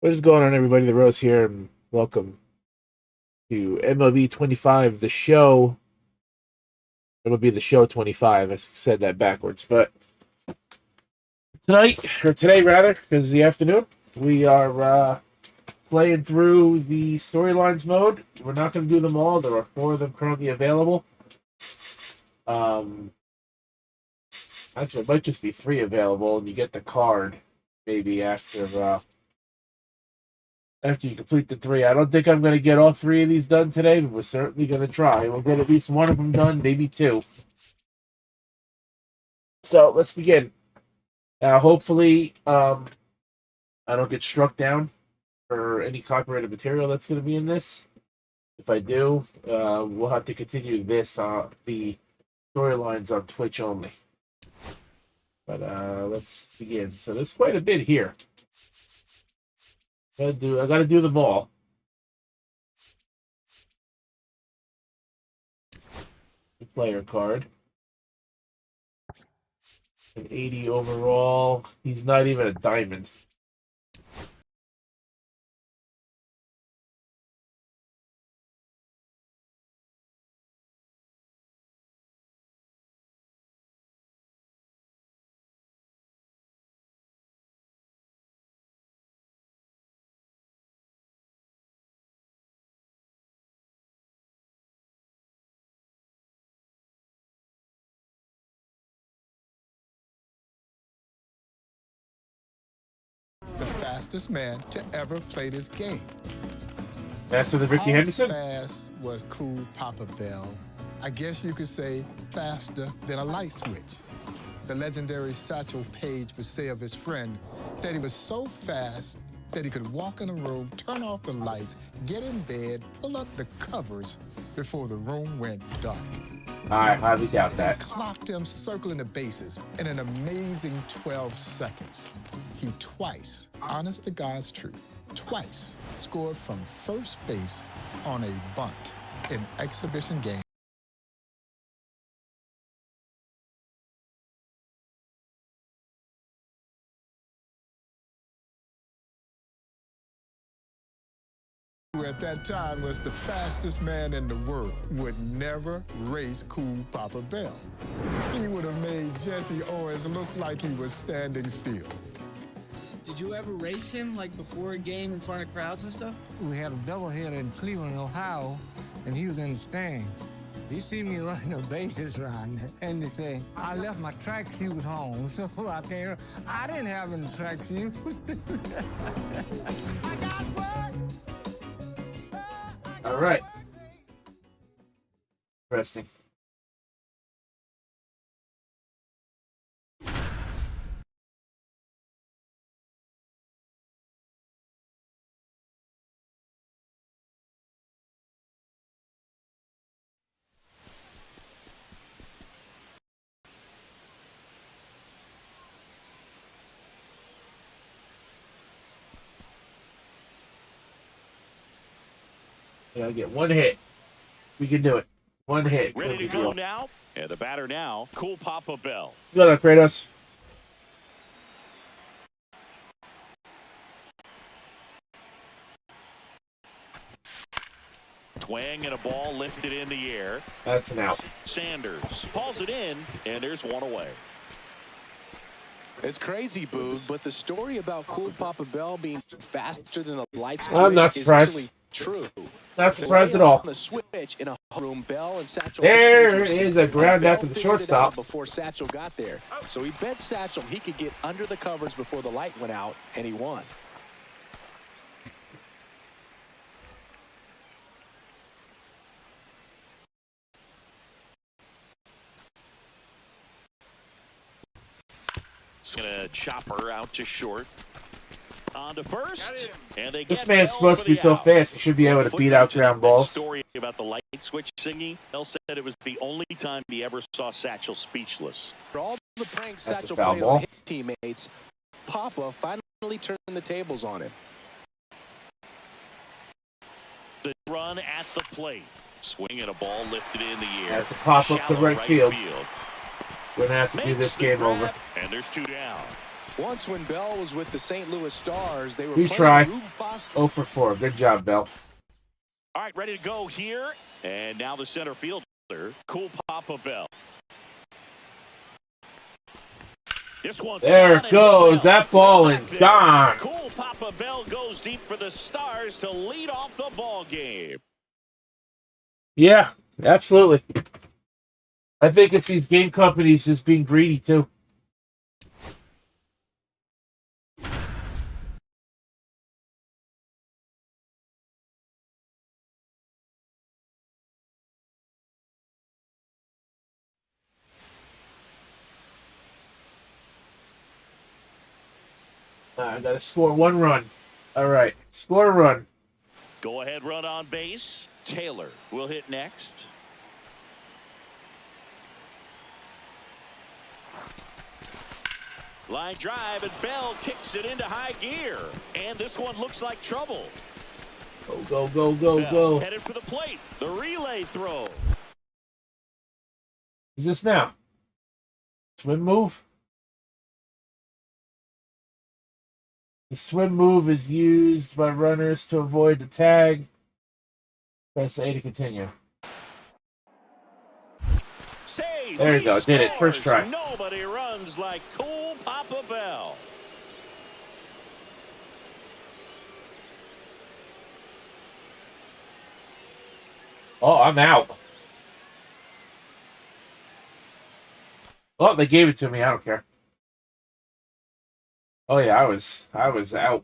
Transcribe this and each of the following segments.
What is going on, everybody? The Rose here, and welcome to MLB 25, the show. MLB the show 25. I said that backwards, but today rather, because the afternoon, we are playing through the storylines mode. We're not going to do them all. There are 4 of them currently available. Actually, it might just be 3 available, and you get the card maybe after you complete the 3. I don't think I'm going to get all 3 of these done today, but we're certainly going to try. We'll get at least 1 of them done, maybe 2. So let's begin. Now, hopefully, I don't get struck down for any copyrighted material that's going to be in this. If I do, we'll have to continue the storylines on Twitch only. But let's begin. So there's quite a bit here. I gotta do them all. The player card. An 80 overall. He's not even a diamond. The fastest man to ever play this game. Faster than Ricky Henderson? How fast was Cool Papa Bell? I guess you could say faster than a light switch. The legendary Satchel Paige would say of his friend that he was so fast that he could walk in a room, turn off the lights, get in bed, pull up the covers before the room went dark. I highly doubt that. Clocked him circling the bases in an amazing 12 seconds. He twice, honest to God's truth, twice scored from first base on a bunt in exhibition game. Who at that time was the fastest man in the world, would never race Cool Papa Bell. He would have made Jesse Owens look like he was standing still. Did you ever race him, like, before a game in front of crowds and stuff? We had a doubleheader in Cleveland, Ohio, and he was in the stand. He see me running the bases around, and they say, I left my track shoes home, so I didn't have any track shoes. I got work. All right. Interesting. We gotta get 1 hit. We can do it. 1 hit. Ready to go now. And the batter now, Cool Papa Bell. What's going on, Kratos? Twang and a ball lifted in the air. That's an out. Sanders pulls it in, and there's 1 away. It's crazy, Boog, but the story about Cool Papa Bell being faster than the lights I'm not surprised. is actually true. Not surprised at all. On the switch in a room, Bell and Satchel. There is a ground out to the shortstop. Before Satchel got there, so he bet Satchel he could get under the covers before the light went out, and he won. He's gonna chop her out to short. On to first, and they This get man's Bell supposed to over be the so out. fast, he should be able to beat out ground balls. Story about the light switch singing. Bell said it was the only time he ever saw Satchel speechless. For all the pranks That's a Satchel foul played ball. on his teammates, Papa finally turned the tables on him. The run at the plate. Swing and a ball lifted in the air. That's a pop up to Shallow right field. We're gonna have to do Makes this the game grab, over. And there's 2 down. Once when Bell was with the St. Louis Stars, they were We playing try. Rube Foster. 0 for 4. Good job, Bell. All right, ready to go here. And now the center fielder, Cool Papa Bell. This one's There it goes. That ball is gone. Cool Papa Bell goes deep for the Stars to lead off the ball game. Yeah, absolutely. I think it's these game companies just being greedy, too. I got to score 1 run. All right, score a run. Go ahead, run on base. Taylor will hit next. Line drive, and Bell kicks it into high gear. And this one looks like trouble. Go, go, go, go, Bell go. headed for the plate. The relay throw. Who's this now? Swim move? The swim move is used by runners to avoid the tag. Press A to continue. Save. There you go. Did it. First try. Nobody runs like Cool Papa Bell. Oh, I'm out. Oh, they gave it to me. I don't care. Oh yeah, I was out.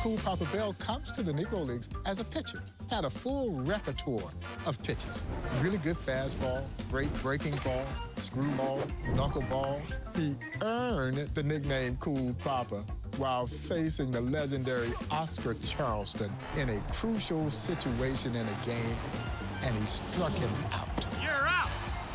Cool Papa Bell comes to the Negro Leagues as a pitcher, had a full repertoire of pitches. Really good fastball, great breaking ball, screwball, knuckleball. He earned the nickname Cool Papa while facing the legendary Oscar Charleston in a crucial situation in a game, and he struck him out. You're out.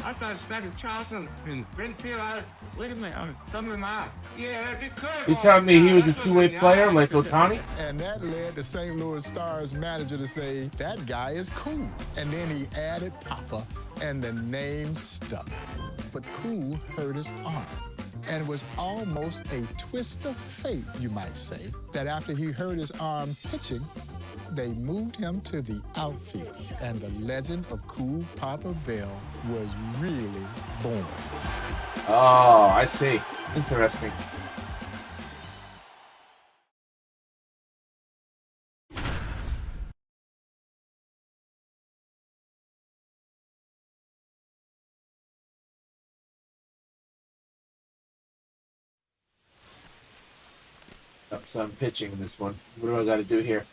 I thought Oscar Charleston and Ben Taylor. Wait a minute, something in my eye. Yeah, it could. You telling me he was a two-way player like Ohtani? And that led the St. Louis Stars manager to say, that guy is cool. And then he added Papa, and the name stuck. But Cool hurt his arm. And it was almost a twist of fate, you might say, that after he hurt his arm pitching, they moved him to the outfield. And the legend of Cool Papa Bell was really born. Oh, I see. Interesting. Oh, so I'm pitching this one. What do I got to do here?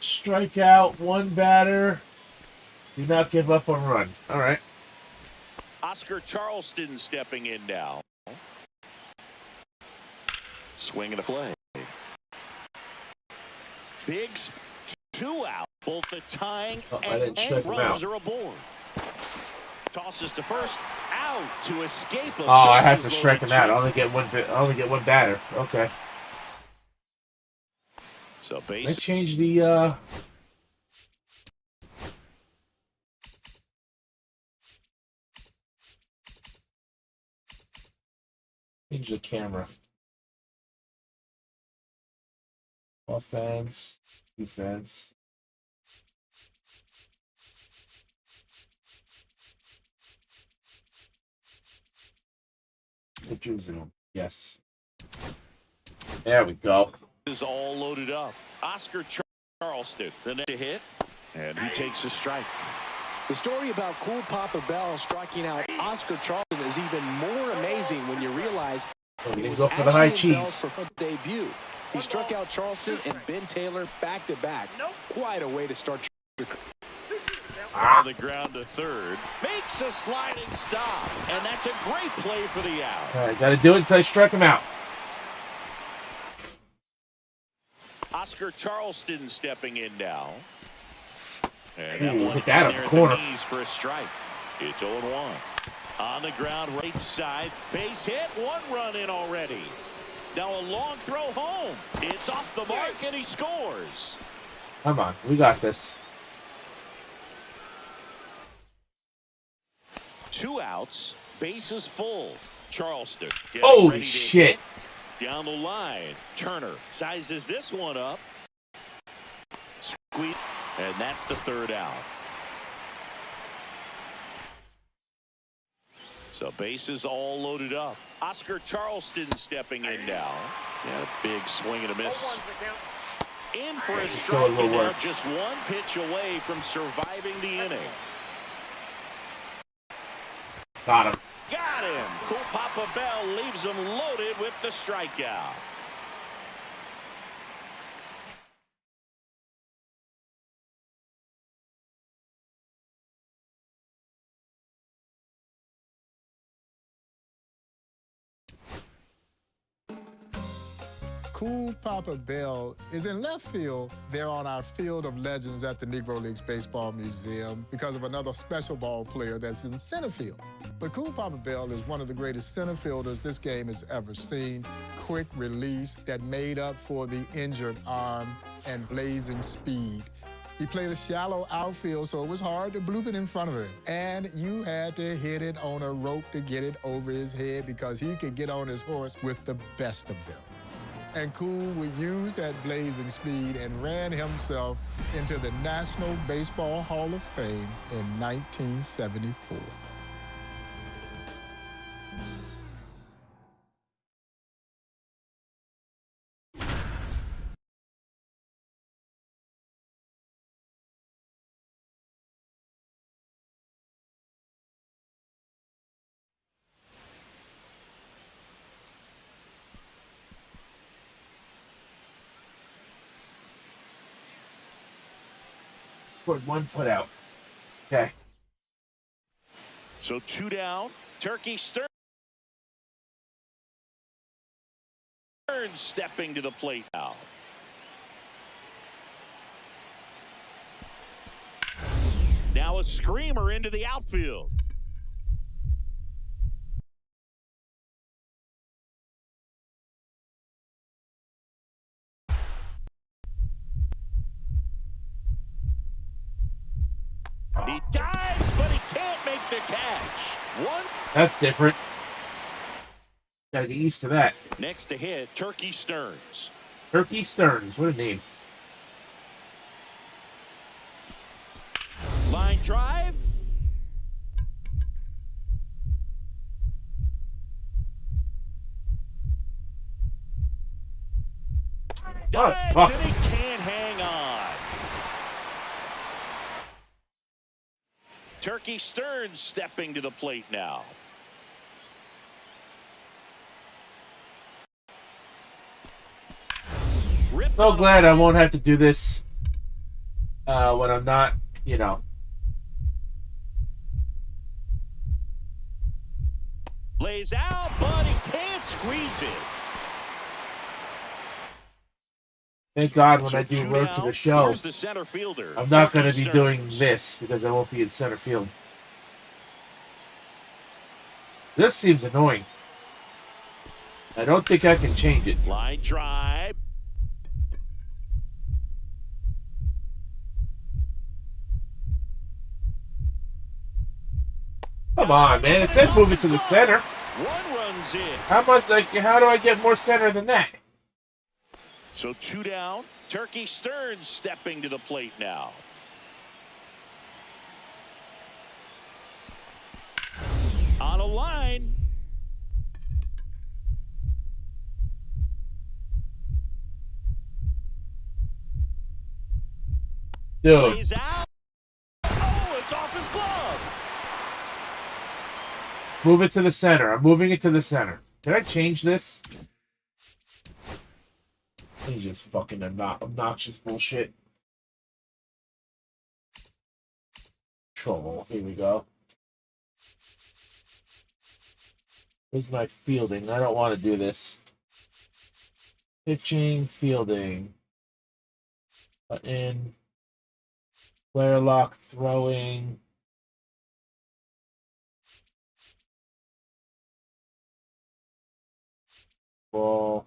Strike out 1 batter. Do not give up a run. All right. Oscar Charleston stepping in now. Swing and a play. Big 2 out. Both the tying and runs are aboard. Tosses to first. Out to escape. Oh, I have to strike him out. I only get one batter. Okay. So They base. changed the change the camera. Offense, defense. Picture zoom. Yes. There we go. Is all loaded up. Oscar Charleston, the next hit, and he takes a strike. The story about Cool Papa Bell striking out Oscar Charleston is even more amazing when you realize Oh, we it didn't was go for the high actually Bell's cheese. debut. He struck out Charleston and Ben Taylor back-to-back. Quite a way to start your career. On the ground to third, makes a sliding stop, and that's a great play for the out. All right, got to do it until I strike him out. Oscar Charleston stepping in now. And Ooh, that one hit that down up there the at corner. the knees for a strike. It's 0-1. On the ground, right side, base hit, 1 run in already. Now a long throw home. It's off the mark, and he scores. Come on, we got this. 2 outs, bases full. Charleston. Holy shit. Down the line. Turner sizes this one up. Squeeze. And that's the 3rd out. So bases all loaded up. Oscar Charleston stepping in now. Yeah, a big swing and a miss. In for a strike, and now just 1 pitch away from surviving the inning. Got him. Got him. Cool Papa Bell leaves him loaded with the strikeout. Cool Papa Bell is in left field there on our Field of Legends at the Negro Leagues Baseball Museum because of another special ball player that's in center field. But Cool Papa Bell is one of the greatest center fielders this game has ever seen. Quick release that made up for the injured arm and blazing speed. He played a shallow outfield, so it was hard to bloop it in front of him. And you had to hit it on a rope to get it over his head because he could get on his horse with the best of them. And Cool would use that blazing speed and ran himself into the National Baseball Hall of Fame in 1974. Put 1 foot out. Okay. So 2 down. Turkey Stearns stepping to the plate now. Now a screamer into the outfield. He dives, but he can't make the catch. 1. That's different. Gotta get used to that. Next to hit, Turkey Stearns. Turkey Stearns. What a name. Line drive. Dives, fuck? and he can't hang on. Turkey Stearns stepping to the plate now. So glad I won't have to do this when I'm not, you know. Lays out, but he can't squeeze it. Thank God when I do Road to the Show, Here's the center fielder, I'm not going to Turkey be doing Stearns. this because I won't be in center field. This seems annoying. I don't think I can change it. Line drive. Come on, man. It said move it to the center. 1 runs in. How do I get more center than that? So 2 down. Turkey Stearns stepping to the plate now. On a line. Dude. Lays out. Oh, it's off his glove. Move it to the center. I'm moving it to the center. Can I change this? It's just fucking obnoxious bullshit. Trouble. Here we go. Here's my fielding. I don't want to do this. Pitching, fielding. Button. Player lock, throwing. Ball.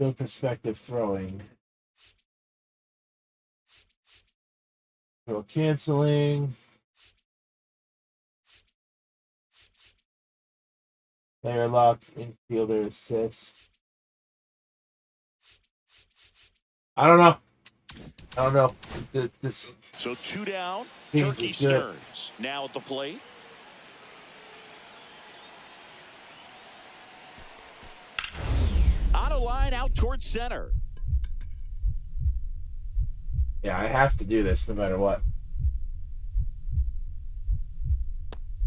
Field perspective throwing. Throw canceling. Player lock, infielder assist. I don't know. This So 2 down. Teams Turkey is good. Stearns now at the plate. On a line out towards center. Yeah, I have to do this no matter what.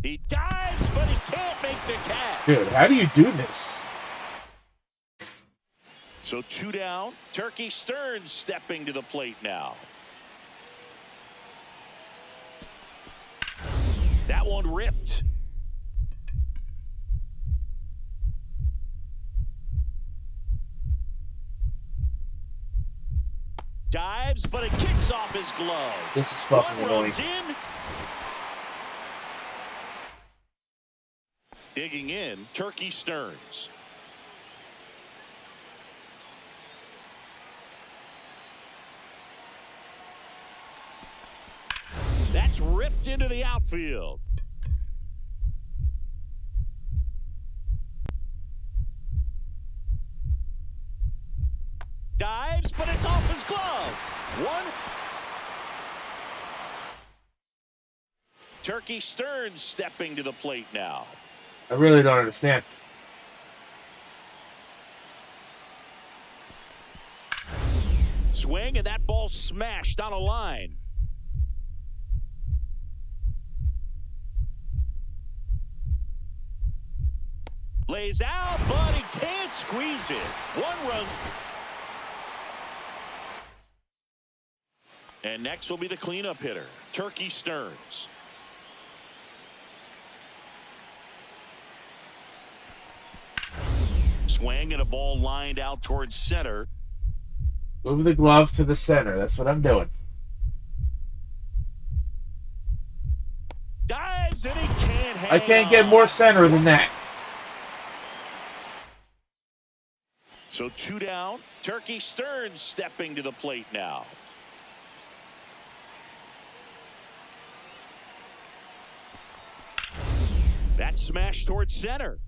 He dives, but he can't make the catch. Dude, how do you do this? So 2 down. Turkey Stearns stepping to the plate now. That one ripped. Dives, but it kicks off his glove. This is fucking One annoying. runs in. Digging in, Turkey Stearns. That's ripped into the outfield. Dives, but it's off his glove. One. Turkey Stearns stepping to the plate now. I really don't understand. Swing, and that ball smashed on a line. Lays out, but he can't squeeze it. One run. And next will be the cleanup hitter, Turkey Stearns. Swing and a ball lined out towards center. Move the glove to the center. That's what I'm doing. Dives and he can't hang I can't get on. more center than that. So 2 down. Turkey Stearns stepping to the plate now. That smash towards center.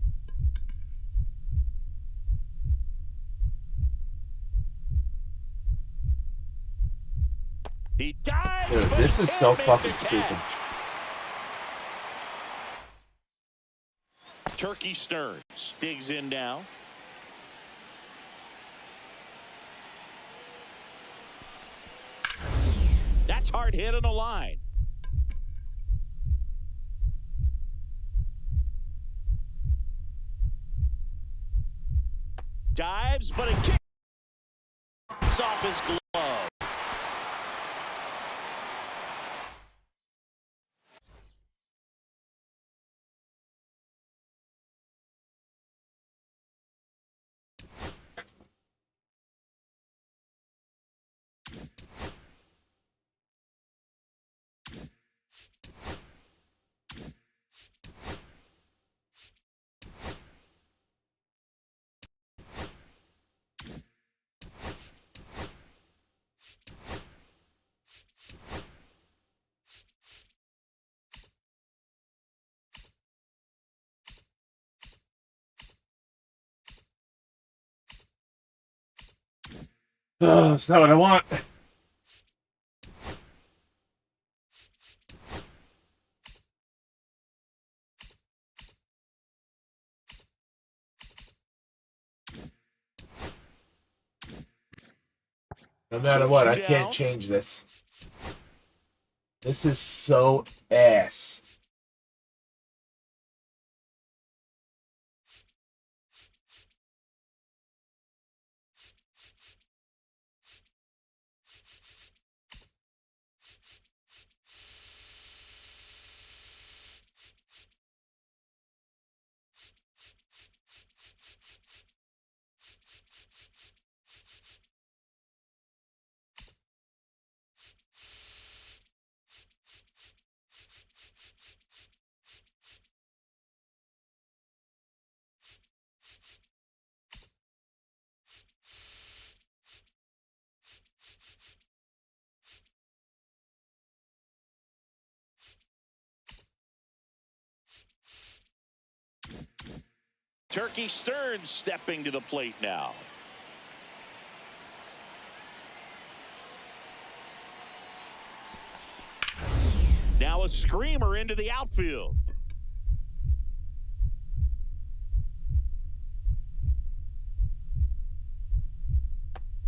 He dives. Dude, but this he is so can't make fucking the stupid. catch. Turkey Stearns digs in now. That's hard hit on the line. Dives, but it kicks off his glove. Oh, it's not what I want. No matter what, I can't change this. This is so ass. Turkey Stearns stepping to the plate now. Now a screamer into the outfield.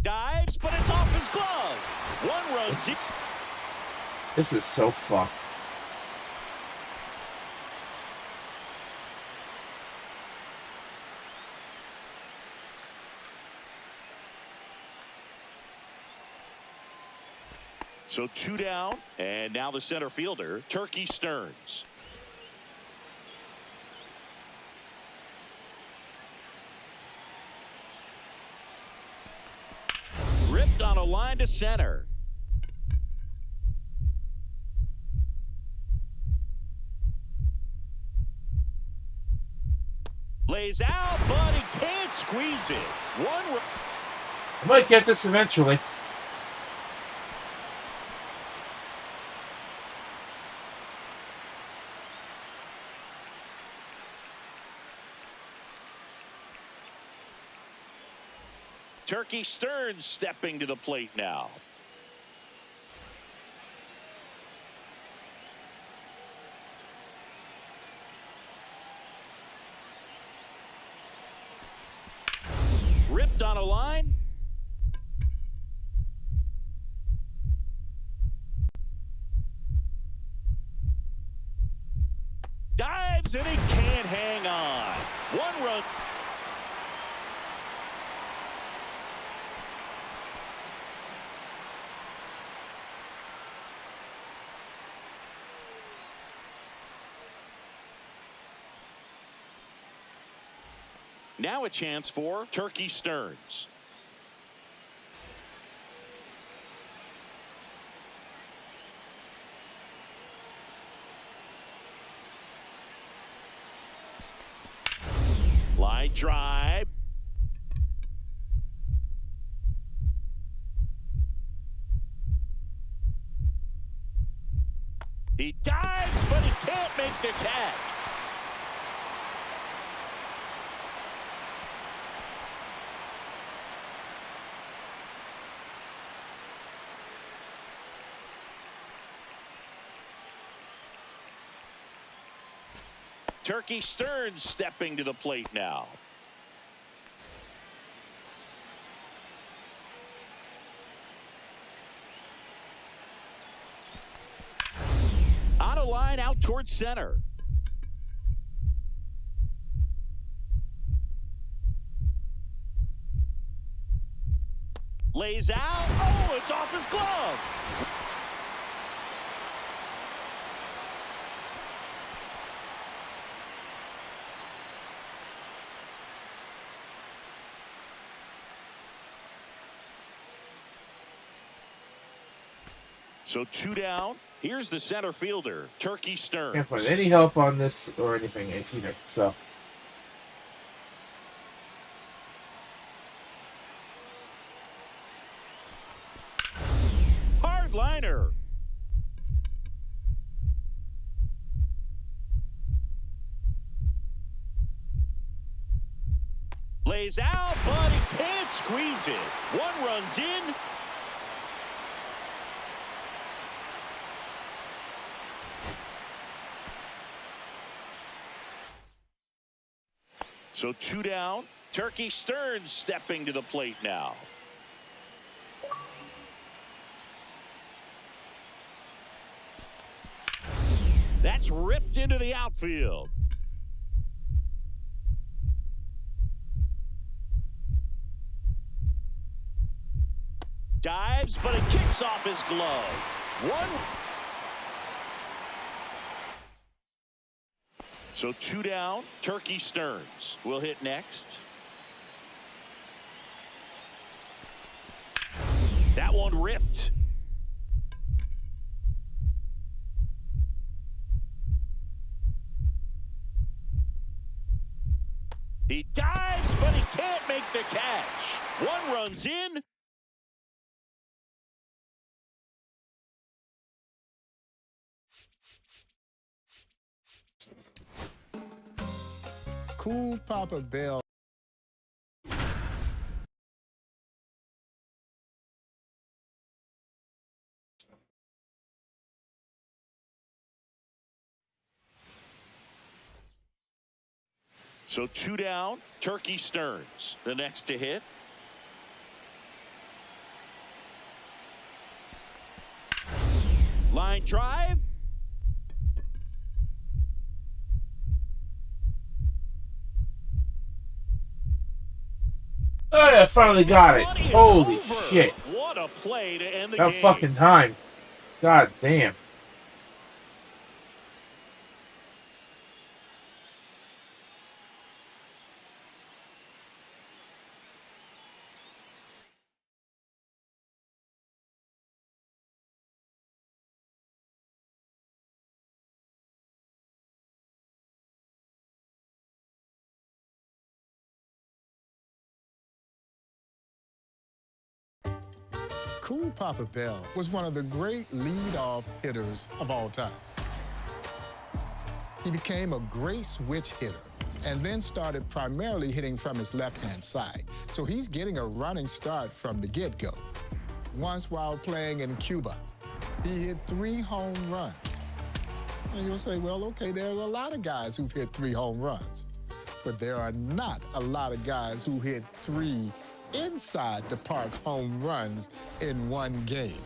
Dives, but it's off his glove. One run. This is so fucked. So 2 down, and now the center fielder, Turkey Stearns. Ripped on a line to center. Lays out, but he can't squeeze it. I might get this eventually. Turkey Stearns stepping to the plate now. Ripped on a line. Dives and he can't hang on. One run. Now a chance for Turkey Stearns. Line drive. He dives, but he can't make the catch. Turkey Stearns stepping to the plate now. On a line out towards center. Lays out. Oh, it's off his glove. So 2 down. Here's the center fielder, Turkey Stearns. Can't find any help on this or anything either. So hard liner. Lays out, but he can't squeeze it. One runs in. So 2 down. Turkey Stearns stepping to the plate now. That's ripped into the outfield. Dives, but it kicks off his glove. So 2 down. Turkey Stearns will hit next. That one ripped. He dives, but he can't make the catch. One runs in. Cool Papa Bell. So 2 down, Turkey Stearns, the next to hit. Line drive. Oh yeah, I finally got it. Holy shit. What a play to end the That game. fucking time. God damn. Cool Papa Bell was one of the great leadoff hitters of all time. He became a great switch hitter and then started primarily hitting from his left-hand side. So he's getting a running start from the get-go. Once while playing in Cuba, he hit 3 home runs. And you'll say, well, okay, there's a lot of guys who've hit 3 home runs, but there are not a lot of guys who hit 3 inside the park home runs in one game.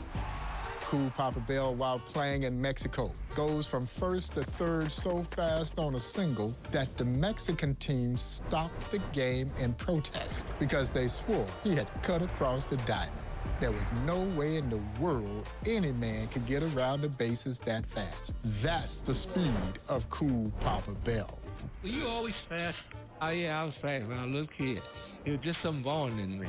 Cool Papa Bell, while playing in Mexico, goes from first to third so fast on a single that the Mexican team stopped the game in protest because they swore he had cut across the diamond. There was no way in the world any man could get around the bases that fast. That's the speed of Cool Papa Bell. Were you always fast? Oh, yeah, I was fast when I was a little kid. It was just some born in me.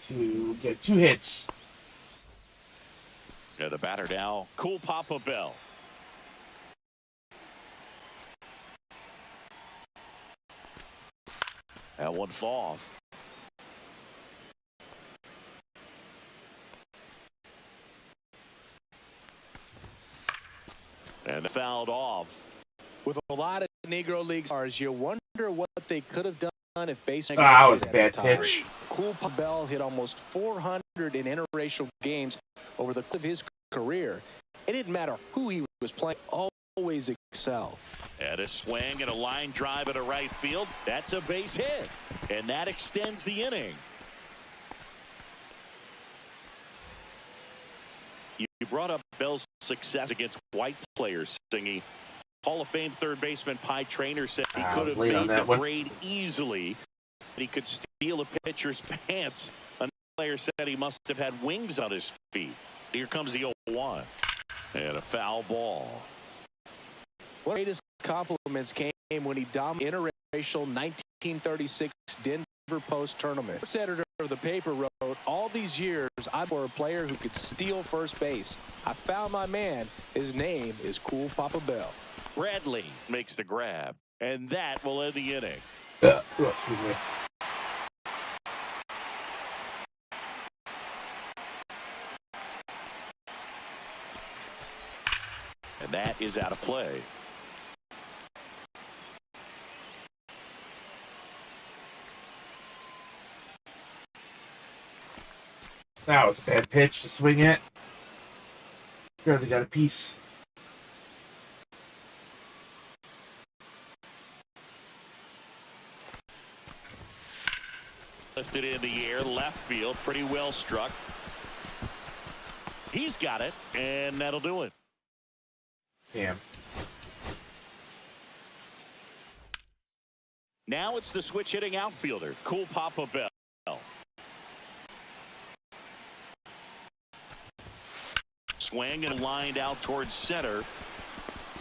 To get 2 hits. Yeah, the batter now, Cool Papa Bell. That one off. And fouled off. With a lot of Negro League stars, you wonder what they could have done if baseball. That was a bad pitch. Cool Papa Bell hit almost 400 in interracial games over the course of his career. It didn't matter who he was playing, always excelled. And a swing and a line drive at a right field. That's a base hit. And that extends the inning. You brought up Bell's success against white players, Singy. Hall of Fame third baseman Pie Traynor said he could have made the grade easily. He could steal a pitcher's pants. Another player said he must have had wings on his feet. Here comes the 0-1. And a foul ball. One of the greatest compliments came when he dominated interracial 1936 Denver Post tournament. The editor of the paper wrote, all these years, I were a player who could steal first base. I found my man. His name is Cool Papa Bell. Bradley makes the grab. And that will end the inning. Excuse me. And that is out of play. That was a bad pitch to swing at. Barely got a piece. Lifted in the air, left field, pretty well struck. He's got it, and that'll do it. Damn. Now it's the switch hitting outfielder, Cool Papa Bell. Swing and lined out towards center.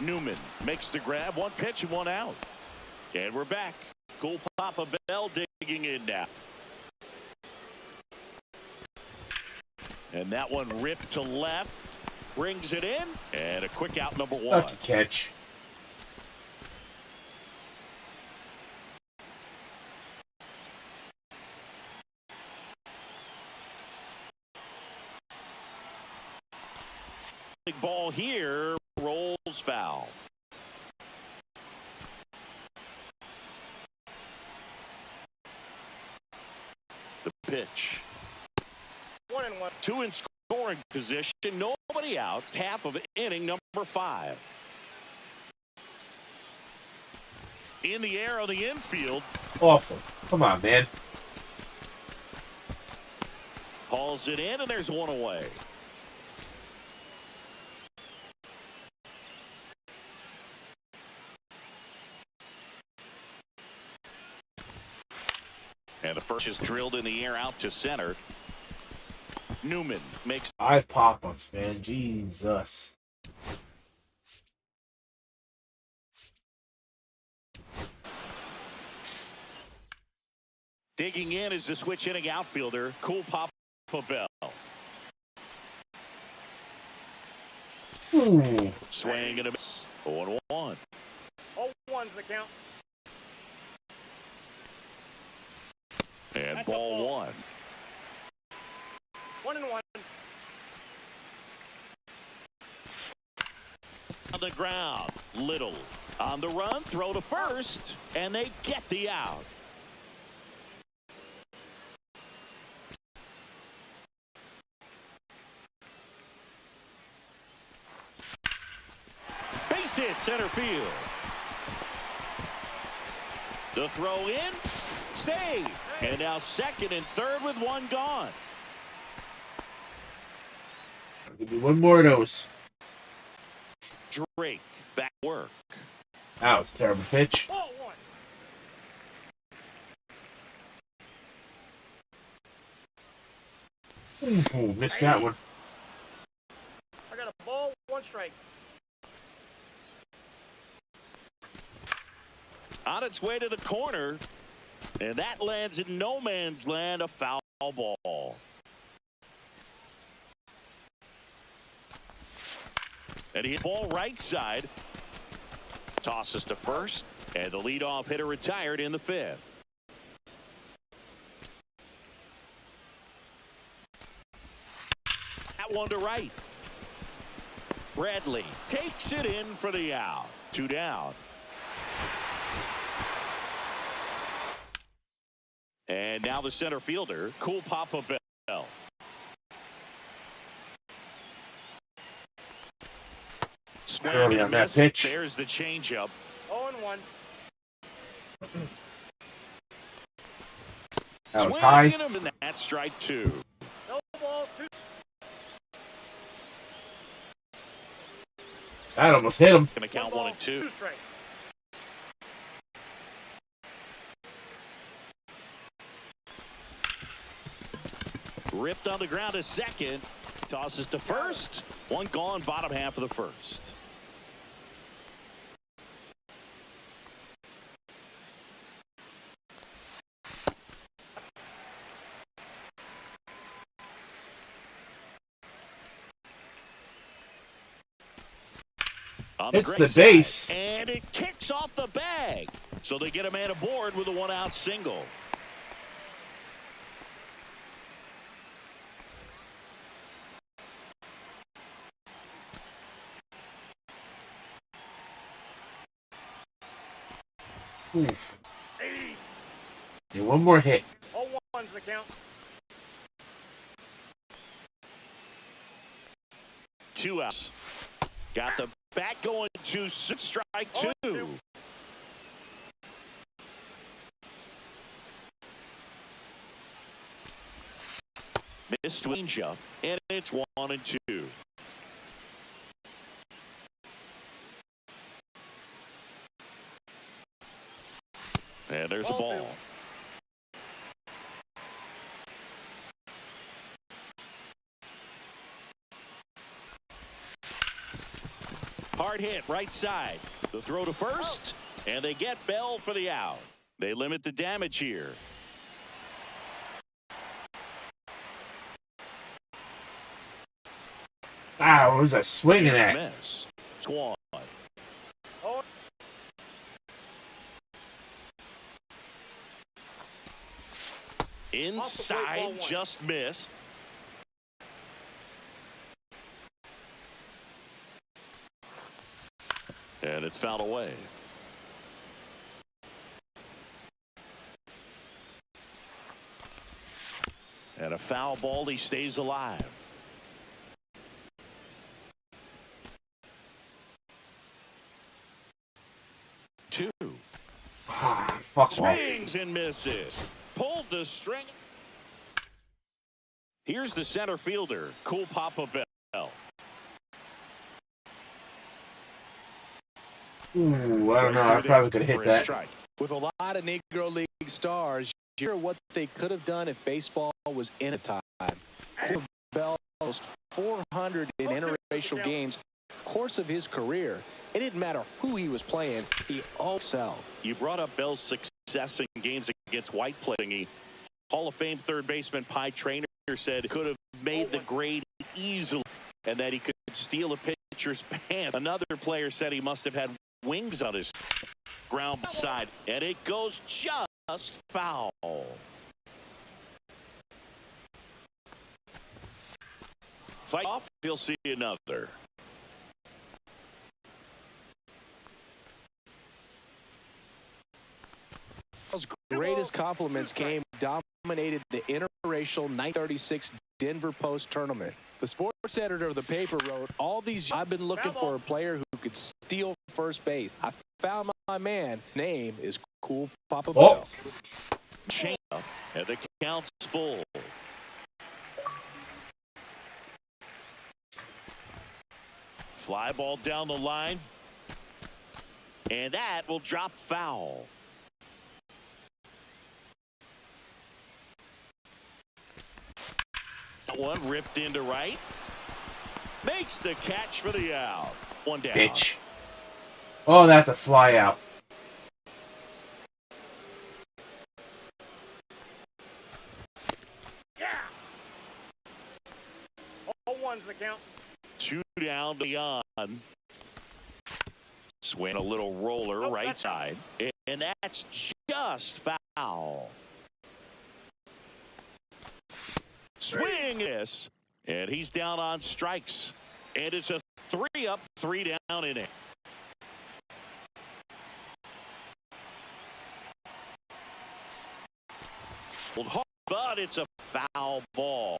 Newman makes the grab. One pitch and one out. And we're back. Cool Papa Bell digging in now. And that one ripped to left. Brings it in. And a quick out, number one. Lucky catch. Big ball here. Rolls foul. The pitch. 1-1. Two in scoring position. Nobody out. Half of inning number 5. In the air on the infield. Awful. Come on, man. Hauls it in, and there's one away. And the first is drilled in the air out to center. Newman makes 5 pop-ups, man. Jesus. digging in is the switch inning outfielder, Cool Papa Bell. Ooh. Swing and a miss. 0-1. 0-1's the count. And That's a ball ball. 1. 1-1. On the ground, Little on the run, throw to first, and they get the out. Base hit, center field. The throw in, save, and now second and third with one gone. Give me one more of those. Drake back work. That was a terrible pitch. Ball 1. Ooh, missed that one. I got a ball, 1 strike. On its way to the corner, and that lands in no man's land, a foul ball. And he hit ball right side. Tosses to first, and the leadoff hitter retired in the 5th. That one to right. Bradley takes it in for the out. 2 down. And now the center fielder, Cool Papa Bell. Swing Early and on that miss. pitch. There's the changeup. 0-1. That was Swing high. and him, and that's strike 2. No balls, 2. That almost hit him. Going to count 1 and 2. 2 strikes. Ripped on the ground to second. Tosses to first. One gone, bottom half of the first. On Hits gray the side, base. and it kicks off the bag. So they get a man aboard with a 1-out single. Oof. Yeah, one more hit. 0-1's the count. 2 outs. Got the bat going to strike 2. 0-2. Missed changeup, and it's 1 and 2. And there's the Ball ball. 2. Hard hit right side. The throw to first, and they get Bell for the out. They limit the damage here. Wow, who's that swinging at? Miss. Swan. Inside, just missed. And it's fouled away. And a foul ball, he stays alive. Two. Ah, fuck off. Swings and misses. Pulled the string. Here's the center fielder, Cool Papa Bell. Ooh, I don't know. I probably could have hit that. Strike. With a lot of Negro League stars, you hear what they could have done if baseball was in a time. Cool Bell lost 400 in interracial games. Course of his career, it didn't matter who he was playing, he all excelled. You brought up Bell's success in games against white playing. Hall of Fame third baseman Pie Traynor said could have made the grade easily and that he could steal a pitcher's pants. Another player said he must have had wings on his ground side, and it goes just foul. Fight off, he'll see another. Bell's greatest compliments came dominated the interracial 1936 Denver Post tournament. The sports editor of the paper wrote, all these I've been looking for a player who could steal first base. I found my man. Name is Cool Papa Bell. Chain up, and the count's full. Fly ball down the line, and that will drop foul. One ripped into right. Makes the catch for the out. One down. Bitch. Oh, that's a fly out. Yeah. All one's the count. Two down beyond. Swing a little roller right side. And that's just foul. Swing this. And he's down on strikes. And it's a 3-up, 3-down inning. But it's a foul ball.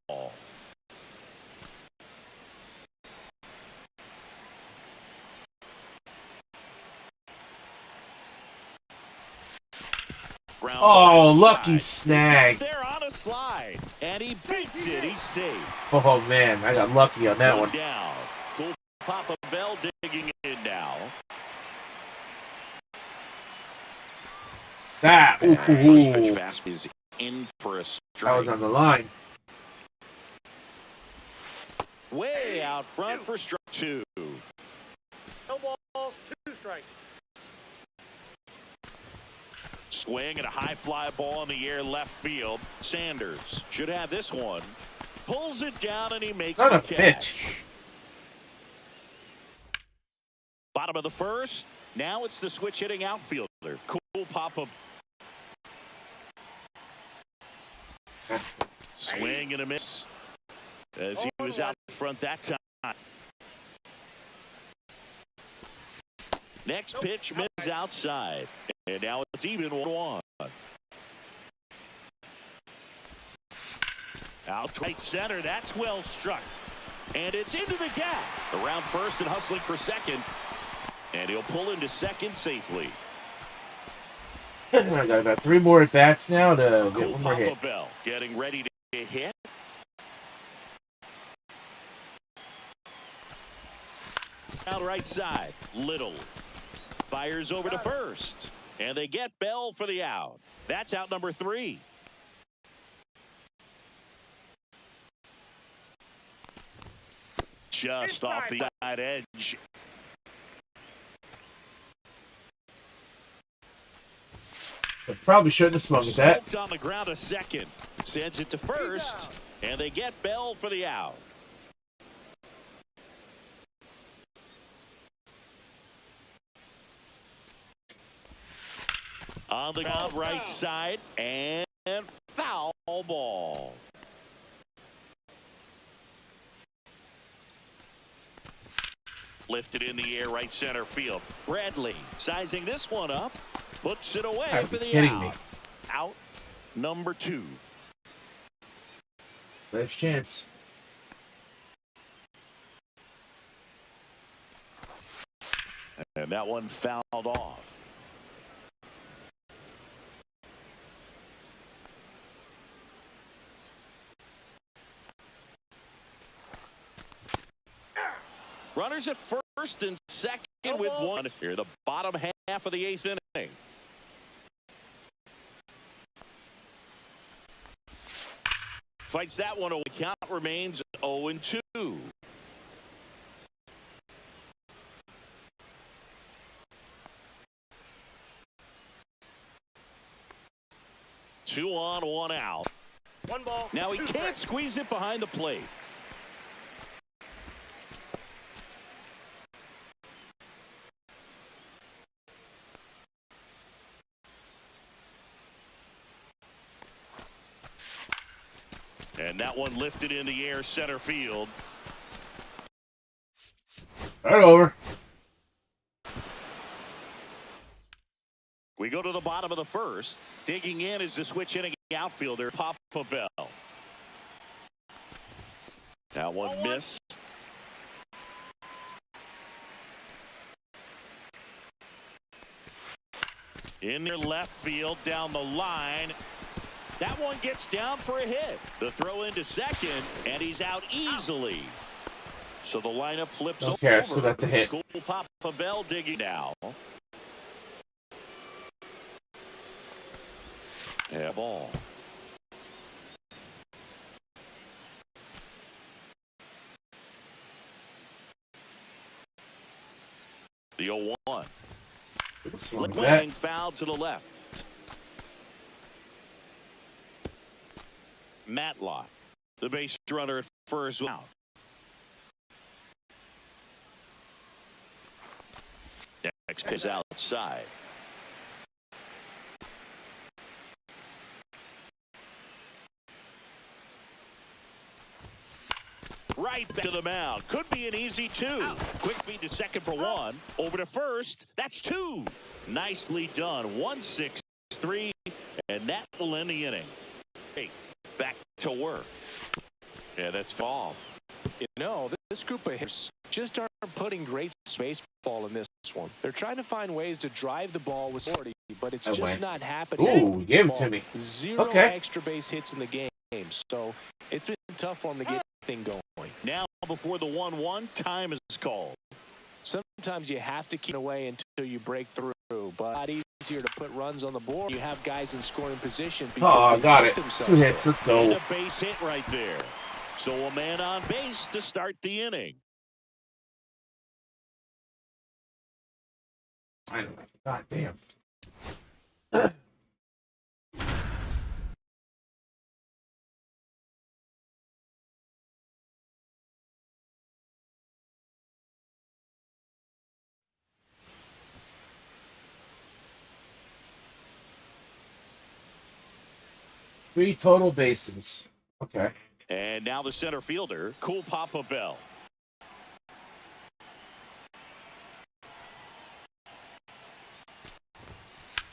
Oh, lucky snag. There on a slide, and he beats it. He's safe. Oh man, I got lucky on that one. Down. Cool Papa Bell digging in now. That. Ooh, First pitch fast is in for a strike. that was on the line. Way out front for strike two. No balls, 2 strikes. Swing and a high fly ball in the air left field. Sanders should have this one. Pulls it down and he makes Not the a catch. pitch. Bottom of the first. Now it's the switch hitting outfielder. Cool Papa. Swing and a miss as he was out front that time. Next pitch misses outside. And now it's even 1-1. Out right center. That's well struck. And it's into the gap. Around first and hustling for second. And he'll pull into second safely. I got about 3 more at bats now to get Cool one more hit. Papa Bell getting ready to hit. Out right side. Little fires over to first. And they get Bell for the out. That's out number 3. Just off the side edge. I probably shouldn't have swung at that. Smoked on the ground a second. Sends it to first. And they get Bell for the out. On the ground, right side, and foul ball. Lifted in the air, right center field. Bradley sizing this one up, puts it away for the out. Out number 2. Last chance. And that one fouled off. Runners at first and second with one here, the bottom half of the 8th inning. Fights that one away. Count remains 0-2. Two on, one out. One ball. Now he can't squeeze it behind the plate. And that one lifted in the air, center field. Right over. We go to the bottom of the first. Digging in is the switch inning outfielder, Papa Bell. That one missed. In their left field, down the line. That one gets down for a hit. The throw into second, and he's out easily. So the lineup flips over. Okay, so that's the hit. Cool Papa Bell digging now. Yeah, ball. The 0-1. Line foul to the left. Matlock, the base runner at first out. Next pitch outside. Right back to the mound. Could be an easy 2. Quick feed to second for 1. Over to first. That's 2. Nicely done. 1-6-3. And that will end the inning. Hey, back to work. Yeah, that's fall. You know, this group of hitters just aren't putting great baseball in this one. They're trying to find ways to drive the ball with 40, but it's just not happening. Ooh, he gave it to me. 0 extra base hits in the game, so it's been tough for them to get thing going. Now before the 1-1, time is called. Sometimes you have to keep it away until you break through, but a lot easier to put runs on the board. You have guys in scoring position. Oh, got it. 2 hits. Let's go. And a base hit right there. So a man on base to start the inning. God damn. Three total bases. Okay. And now the center fielder, Cool Papa Bell.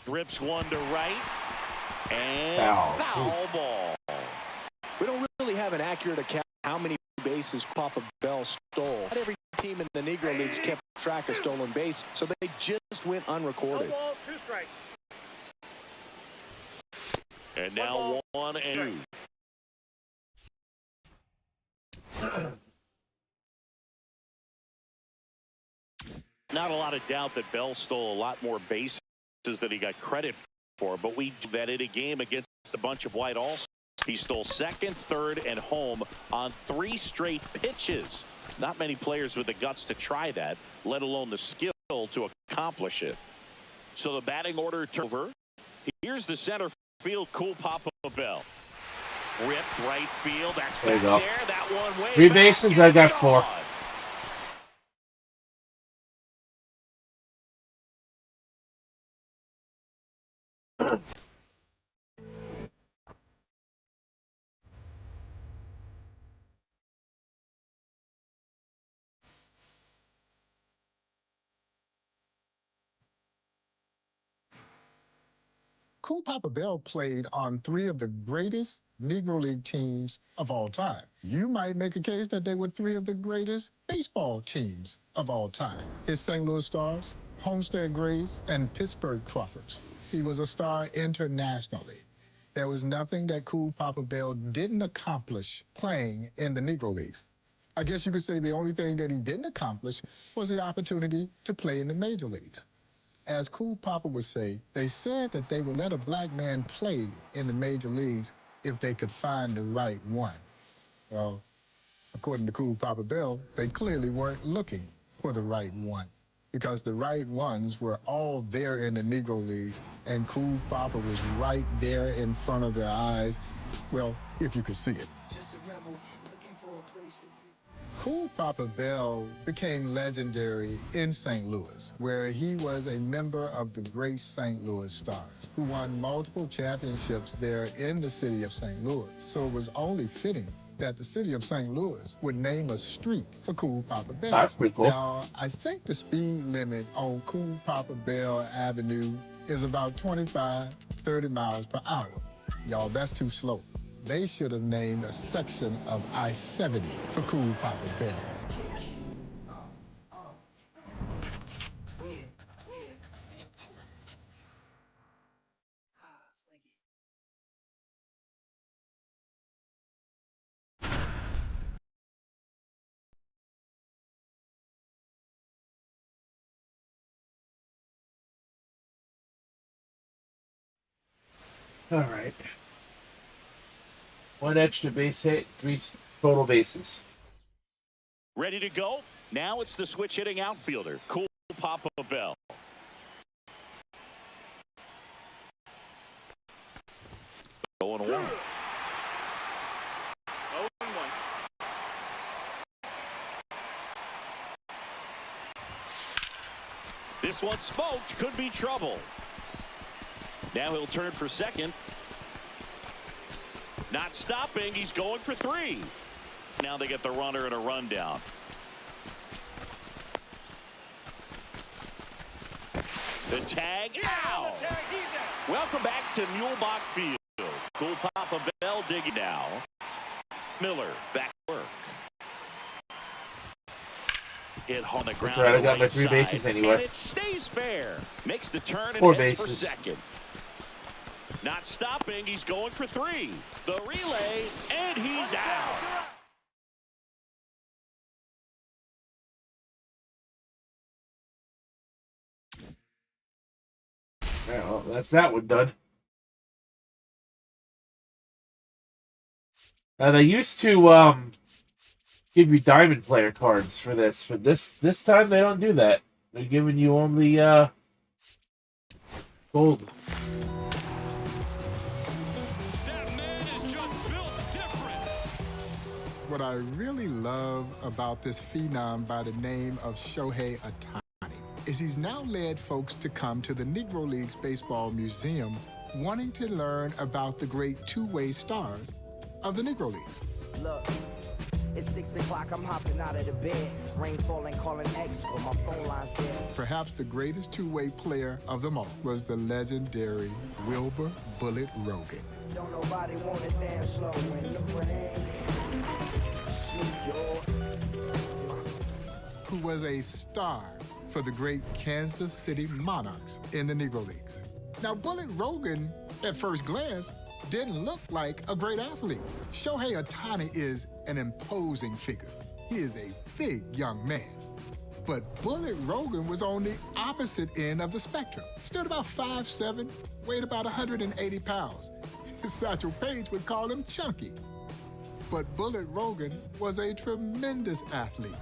Rips one to right. And foul ball. We don't really have an accurate account how many bases Papa Bell stole. Not every team in the Negro Leagues kept track of stolen base, so they just went unrecorded. 1 ball, 2 strikes. And now 1-2. Not a lot of doubt that Bell stole a lot more bases than he got credit for, but we vetted a game against a bunch of white all. He stole second, third, and home on 3 straight pitches. Not many players with the guts to try that, let alone the skill to accomplish it. So the batting order turnover. Here's the center field, cool Papa Bell. Ripped right field. That's there you back go. there. That one way 3 back. bases. I got It's 4. gone. Cool Papa Bell played on 3 of the greatest Negro League teams of all time. You might make a case that they were 3 of the greatest baseball teams of all time. His St. Louis Stars, Homestead Grays, and Pittsburgh Crawfords. He was a star internationally. There was nothing that Cool Papa Bell didn't accomplish playing in the Negro Leagues. I guess you could say the only thing that he didn't accomplish was the opportunity to play in the major leagues. As Cool Papa would say, they said that they would let a black man play in the major leagues if they could find the right one. Well, according to Cool Papa Bell, they clearly weren't looking for the right one because the right ones were all there in the Negro Leagues, and Cool Papa was right there in front of their eyes. Well, if you could see it. Just a rebel looking for a place to be. Cool Papa Bell became legendary in St. Louis, where he was a member of the great St. Louis Stars, who won multiple championships there in the city of St. Louis. So it was only fitting that the city of St. Louis would name a street for Cool Papa Bell. That's pretty cool. Now, I think the speed limit on Cool Papa Bell Avenue is about 25, 30 miles per hour. Y'all, that's too slow. They should have named a section of I-70 for Cool Papa Bell. All right. 1 extra base hit, 3 total bases. Ready to go? Now it's the switch hitting outfielder, cool Papa Bell. Going 1. 0-1. This one smoked, could be trouble. Now he'll turn for second. Not stopping, he's going for 3. Now they get the runner and a rundown. The tag, ow! Welcome back to Mulebach Field. Cool Papa Bell digging now. Miller back to work. Hit on the ground. That's right, I got my right 3 side, bases anyway. and it stays fair. Makes the turn and 4 heads for bases. second. Not stopping, he's going for 3. The relay, and he's out. Yeah, well, that's that one done. They used to give you diamond player cards for this. For this time they don't do that. They're giving you only gold. That man is just built different. What I really love about this phenom by the name of Shohei Ohtani is he's now led folks to come to the Negro Leagues Baseball Museum wanting to learn about the great two-way stars of the Negro Leagues. Look, it's 6 o'clock, I'm hopping out of the bed. Rain falling, calling X, but my phone line's there. Perhaps the greatest two-way player of them all was the legendary Wilbur Bullet Rogan. Don't nobody wanna dance slow in the rain. Who was a star for the great Kansas City Monarchs in the Negro Leagues. Now, Bullet Rogan, at first glance, didn't look like a great athlete. Shohei Ohtani is an imposing figure. He is a big young man. But Bullet Rogan was on the opposite end of the spectrum. Stood about 5'7", weighed about 180 pounds. Satchel Paige would call him chunky. But Bullet Rogan was a tremendous athlete.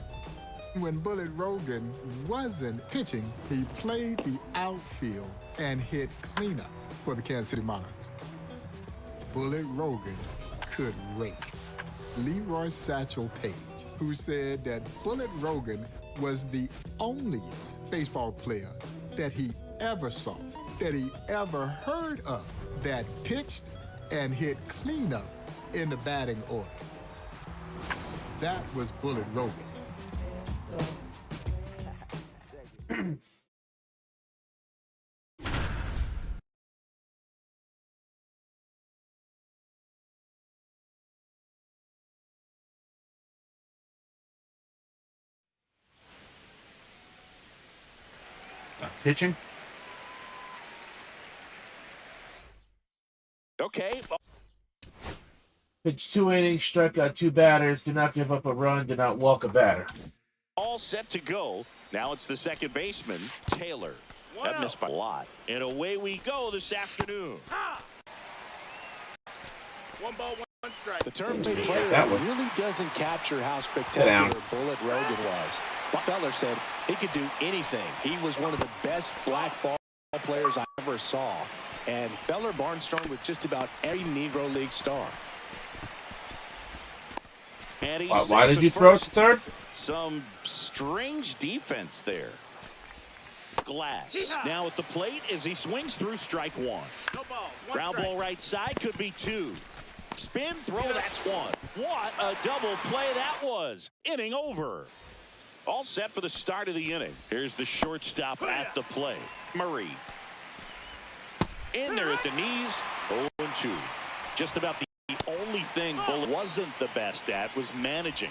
When Bullet Rogan wasn't pitching, he played the outfield and hit cleanup. for the Kansas City Monarchs. Bullet Rogan could rake. Leroy Satchel Paige, who said that Bullet Rogan was the onlyest baseball player that he ever saw, that he ever heard of, that pitched and hit cleanup in the batting order. That was Bullet Rogan. Pitching. Okay. Pitch 2 innings, struck out 2 batters. Do not give up a run. Do not walk a batter. All set to go. Now it's the second baseman, Taylor. That missed by a lot. And away we go this afternoon. Ha! 1 ball, 1 strike. The term player really doesn't capture how spectacular Bullet Rogan was. Feller said he could do anything. He was one of the best black ball players I ever saw. And Feller barnstormed with just about every Negro League star. And why did you throw it to third? Some strange defense there. Glass now at the plate as he swings through strike 1. No balls, 1 Ground strike. ball right side could be 2. Spin throw, that's 1. What a double play that was. Inning over. All set for the start of the inning. Here's the shortstop at the plate. Murray. In there at the knees. 0-2. Just about the only thing Bullet wasn't the best at was managing.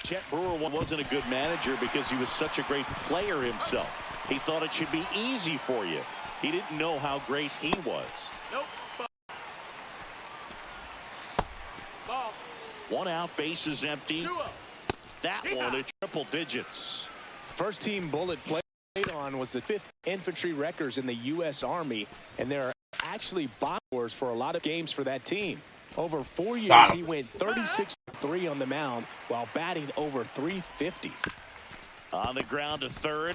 Chet Brewer wasn't a good manager because he was such a great player himself. He thought it should be easy for you. He didn't know how great he was. Nope. Ball. 1 out, bases empty. 2-0. That one at triple digits. First team Bullet played on was the 5th Infantry Wreckers in the U.S. Army, and there are actually box scores for a lot of games for that team. Over 4 years, he went 36-3 on the mound while batting over .350. On the ground to third.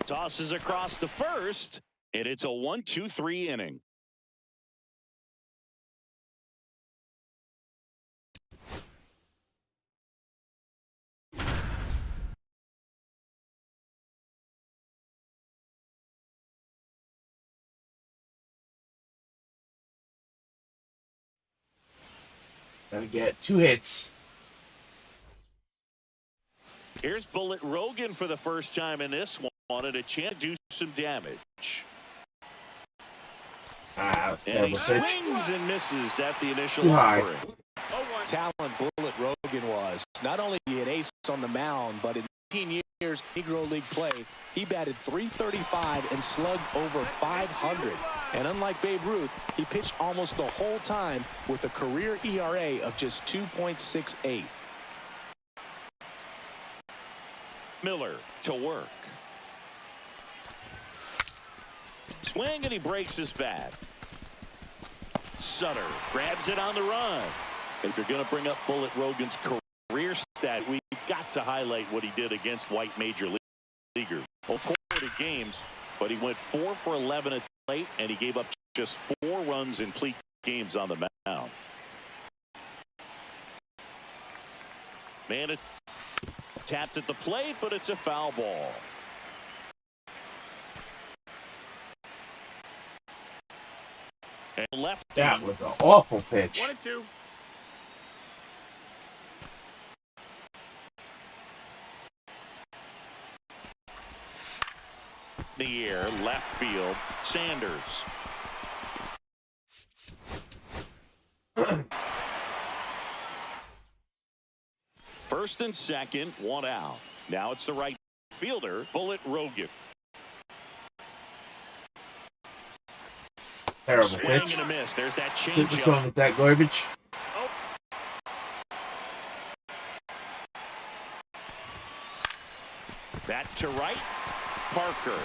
Tosses across to first, and it's a 1-2-3 inning. Gotta get 2 hits. Here's Bullet Rogan for the first time in this one, and a chance to do some damage. That's And he terrible pitch. swings and misses at the initial Too high. offering. Talent Bullet Rogan was. Not only an ace on the mound, but in 18 years Negro League play, he batted .335 and slugged over .500. And unlike Babe Ruth, he pitched almost the whole time with a career ERA of just 2.68. Miller to work. Swing, and he breaks his bat. Sutter grabs it on the run. If you're going to bring up Bullet Rogan's career stat, we've got to highlight what he did against white major leaguers. Well, 4 games, but he went 4 for 11 at the plate, and he gave up just 4 runs in complete games on the mound. Man, it tapped at the plate, but it's a foul ball. And left. That was an awful pitch. 1-2. The air, left field, Sanders. First and second, 1 out. Now it's the right fielder, Bullet Rogan. Terrible Swing pitch. and a miss. There's that Get the changeup. song with that garbage. That to right, Parker.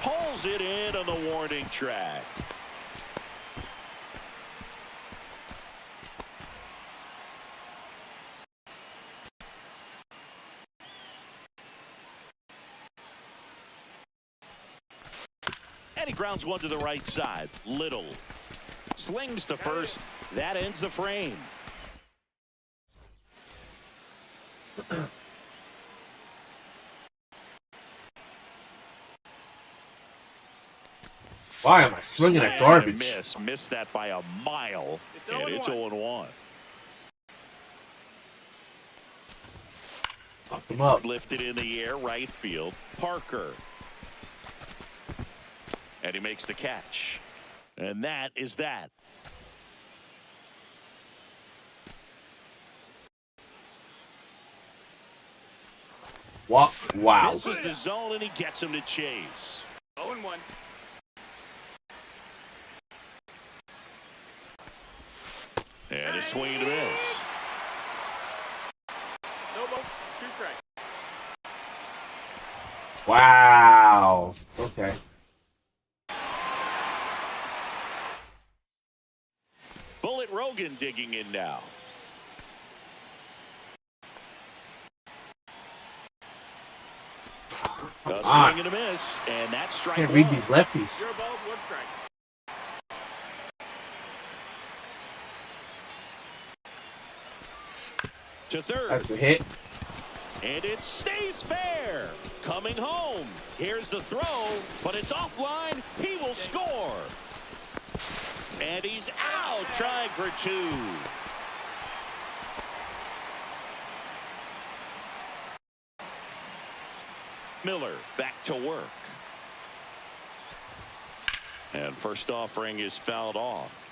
Pulls it in on the warning track. And he grounds one to the right side. Little slings to first. That ends the frame. Why am I swinging at garbage? Missed that by a mile. And it's 0-1. Knocked him up. Lifted in the air, right field. Parker. And he makes the catch. And that is that. Wow. This is the zone, and he gets him to chase. 0-1. And a swing and a miss. No ball, 2 strikes. Wow. Okay. Bullet Rogan digging in now. A swing and a miss, and that's strike Can't one. read these lefties. 0 balls, 1 strike. To third. That's a hit. And it stays fair. Coming home. Here's the throw, but it's offline. He will score. And he's out, trying for 2. Miller back to work. And first offering is fouled off.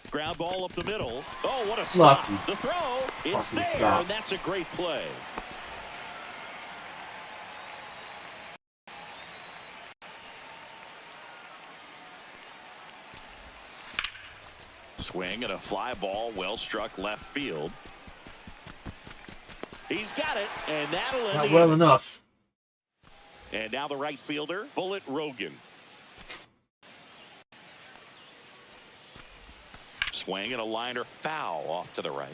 Ground ball up the middle. Oh, what a stop. Lucky. The throw. It's Lucky there, stop. and that's a great play. Swing and a fly ball, well struck left field. He's got it, and that'll end Not the well inning. enough. And now the right fielder, Bullet Rogan. Swing and a liner foul off to the right.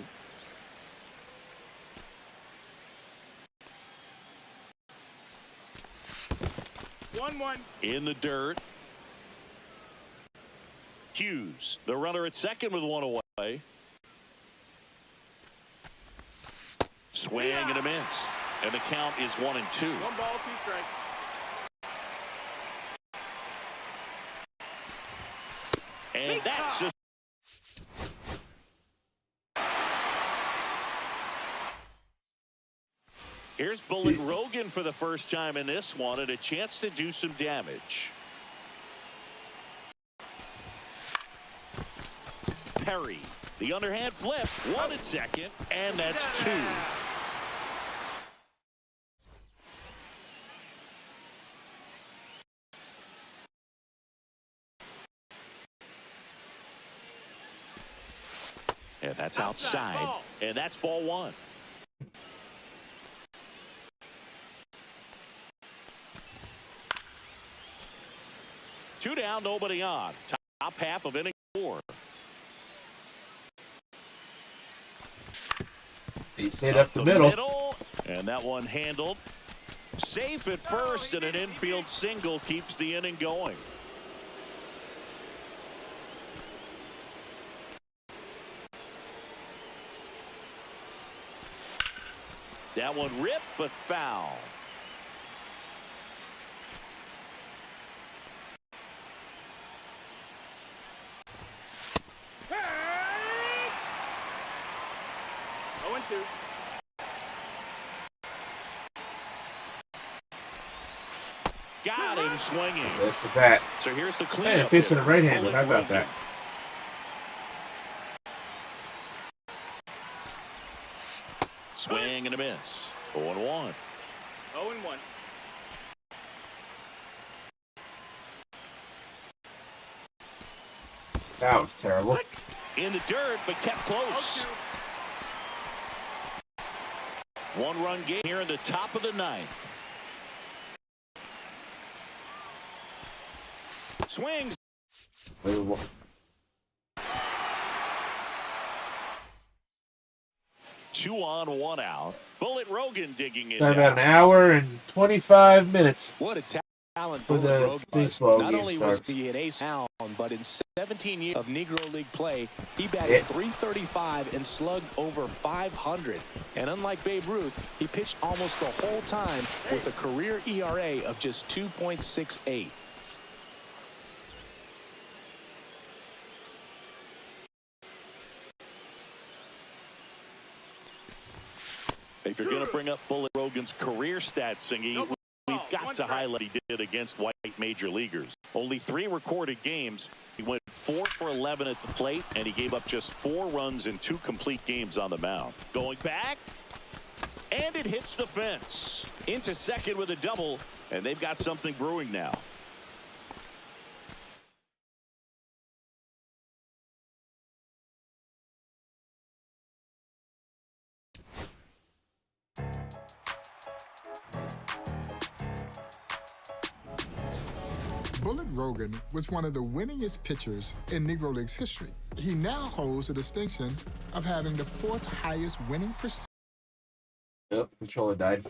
1-1. In the dirt. Hughes, the runner at second with 1 away. Swing and a miss. And the count is 1-2. 1 ball, 2 strikes. And that's just. Here's Bullet Rogan for the first time in this one, and a chance to do some damage. Perry, the underhand flip, 1 at second, and that's 2. And that's outside, ball. and that's ball 1. Two down, nobody on. Top half of inning 4. He's hit up the middle. And that one handled. Safe at first, and an infield single keeps the inning going. That one ripped, but foul. Hey! 0-2. Got him swinging. That's the bat. So here's the Hey, cleanup. facing the hitter, right handed. Bullet How about Rogan. that? Swing and a miss. 0-1. 0-1. That was terrible. In the dirt, but kept close. 0-2. 1-run game here in the top of the 9th. Swings. Unbelievable. 2 on, 1 out. Bullet Rogan digging in. Got about an hour and 25 minutes. What a talent For Bullet the Rogan was. baseball Not game only starts. was he an ace hound, but in 17 years of Negro League play, he batted .335 and slugged over .500. And unlike Babe Ruth, he pitched almost the whole time with a career ERA of just 2.68. If you're going to bring up Bullet Rogan's career stats, Singy, we've got to highlight he did against white major leaguers. Only 3 recorded games. He went 4 for 11 at the plate, and he gave up just 4 runs in 2 complete games on the mound. Going back, and it hits the fence. Into second with a double, and they've got something brewing now. Bullet Rogan was one of the winningest pitchers in Negro League's history. He now holds the distinction of having the 4th highest winning percentage. Yep, controller died.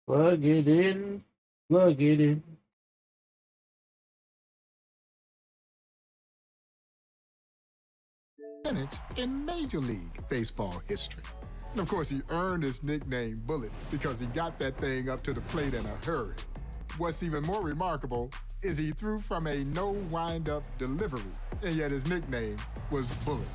Plug it in. Plug it in. In Major League Baseball history. And of course, he earned his nickname Bullet because he got that thing up to the plate in a hurry. What's even more remarkable is he threw from a no wind-up delivery, and yet his nickname was Bullet.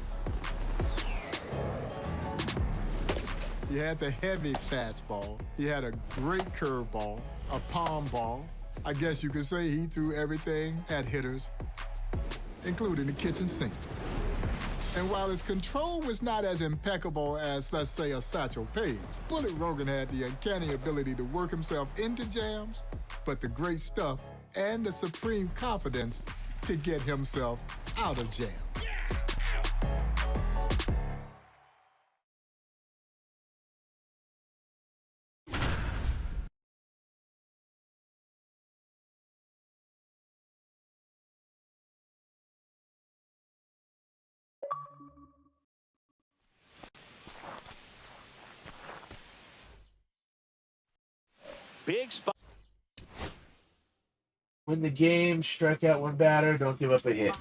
He had the heavy fastball. He had a great curveball, a palm ball. I guess you could say he threw everything at hitters, including the kitchen sink. And while his control was not as impeccable as, let's say, a Satchel Paige, Bullet Rogan had the uncanny ability to work himself into jams, but the great stuff and the supreme confidence to get himself out of jams. Big spot. Win the game, strike out 1 batter, don't give up a hit.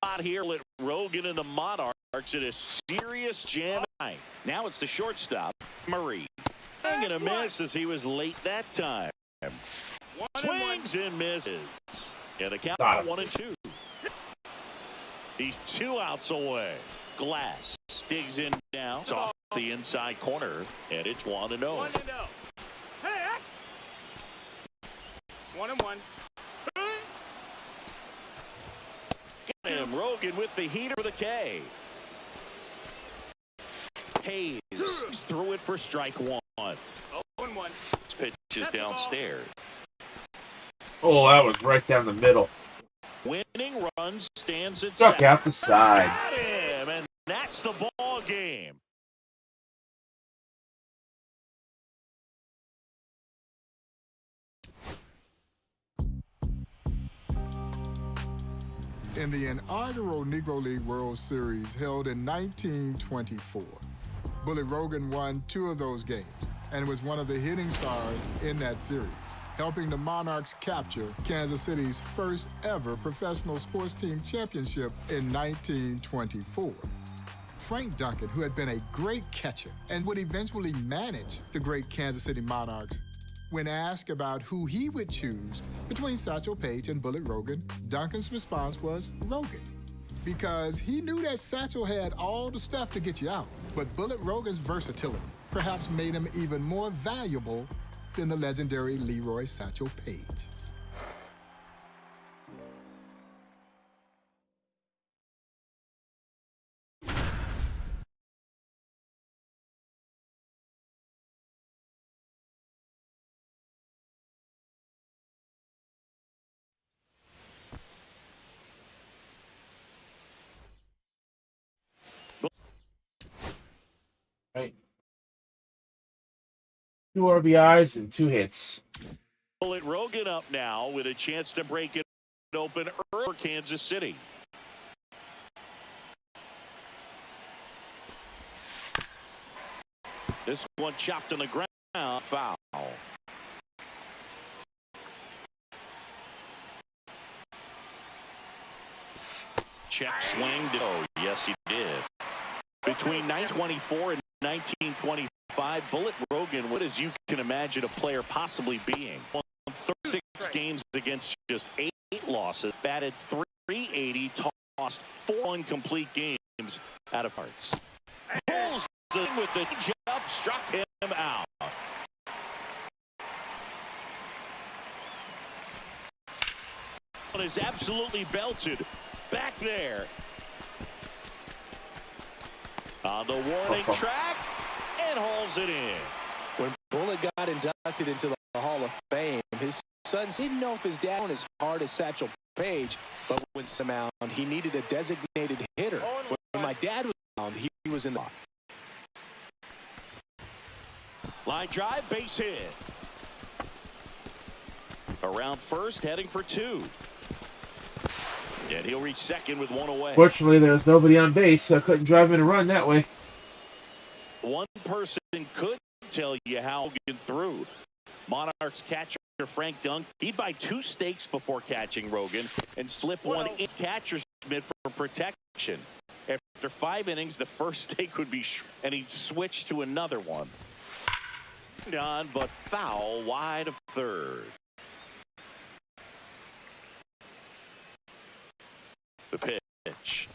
Out here, let Rogan and the Monarchs in a serious jam tonight. Now it's the shortstop, Murray. And a miss as he was late that time. Swings and misses. And the count 1-2. He's 2 outs away. Glass digs in now. It's off the inside corner, and it's 1-0. 1-0. Hey, 1-1. Got him. Rogan with the heater with a K. Hayes threw it for strike 1. 0-1. This pitch is downstairs. Oh, that was right down the middle. Winning run stands at Struck second. out the side. Got him, and that's the ball game. In the inaugural Negro League World Series held in 1924, Bullet Rogan won 2 of those games and was one of the hitting stars in that series, helping the Monarchs capture Kansas City's first ever professional sports team championship in 1924. Frank Duncan, who had been a great catcher and would eventually manage the great Kansas City Monarchs, when asked about who he would choose between Satchel Paige and Bullet Rogan, Duncan's response was Rogan, because he knew that Satchel had all the stuff to get you out, but Bullet Rogan's versatility perhaps made him even more valuable than the legendary Leroy Satchel Paige. Right. 2 RBIs and 2 hits. Bullet Rogan up now with a chance to break it open early for Kansas City. This one chopped on the ground. Foul. Check swing. Oh, yes, he did. Between 924 and 1925, Bullet Rogan, what as you can imagine a player possibly being. Won 36 games against just 8 losses, batted .380, tossed 4 incomplete games out of hearts. Pulls the with the jump, struck him out. One is absolutely belted back there. On the warning track and hauls it in. When Bullet got inducted into the Hall of Fame, his son didn't know if his dad was as hard as Satchel Paige, but when somehow he needed a designated hitter. When my dad was around, he was in the box. Line drive, base hit. Around first, heading for 2. And he'll reach second with 1 away. Fortunately, there was nobody on base, so I couldn't drive in a run that way. One person could tell you how he threw. Monarchs catcher Frank Dunk, he'd buy 2 steaks before catching Rogan and slip one in his catcher's mitt for protection. After 5 innings, the first steak would be and he'd switch to another one. On, but foul wide of third. The pitch.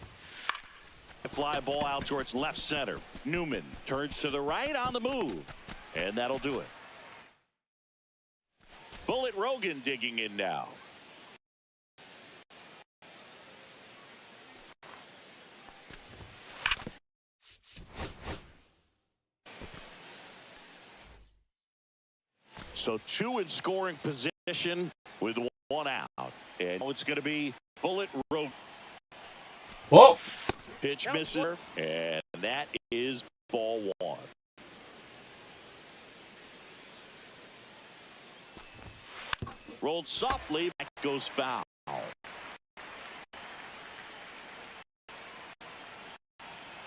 A fly ball out towards left center. Newman turns to the right on the move. And that'll do it. Bullet Rogan digging in now. So 2 in scoring position with 1 out. And it's going to be Bullet Rogan. Whoa! Pitch misses, and that is ball 1. Rolled softly, back goes foul.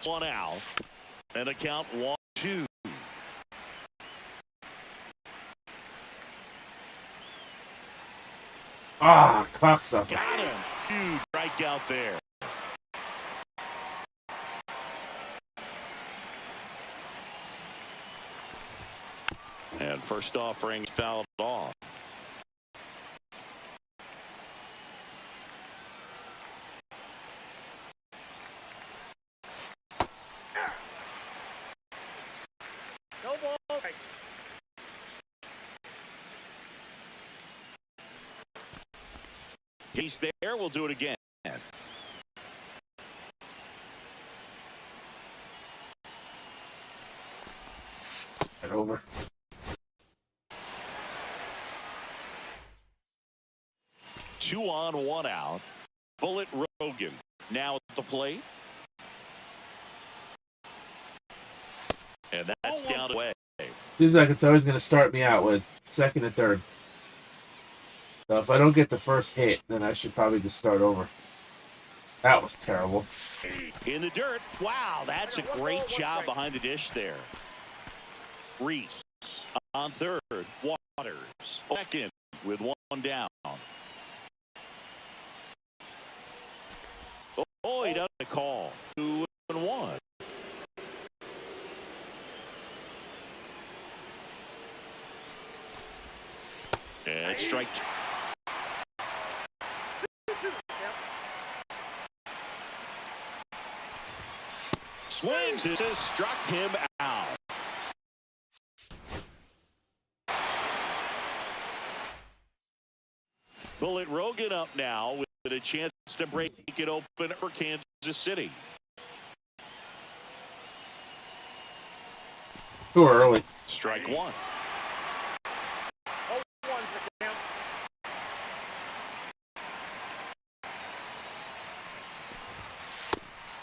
One out, and a count 1-2. Ah, cocksucker. Got him. Huge strikeout there. And first offering fouled off. No ball. He's there. We'll do it again. Right over. Two on, 1 out. Bullet Rogan now at the plate. And that's down away. Seems like it's always going to start me out with second and third. So if I don't get the first hit, then I should probably just start over. That was terrible. In the dirt. Wow, that's a great job behind the dish there. Reese on third. Waters second with 1 down. Oh, he does a call. 2-1. And strike. Swings. It has struck him out. Bullet Rogan up now with a chance to break it open for Kansas City. Too early. Strike 1.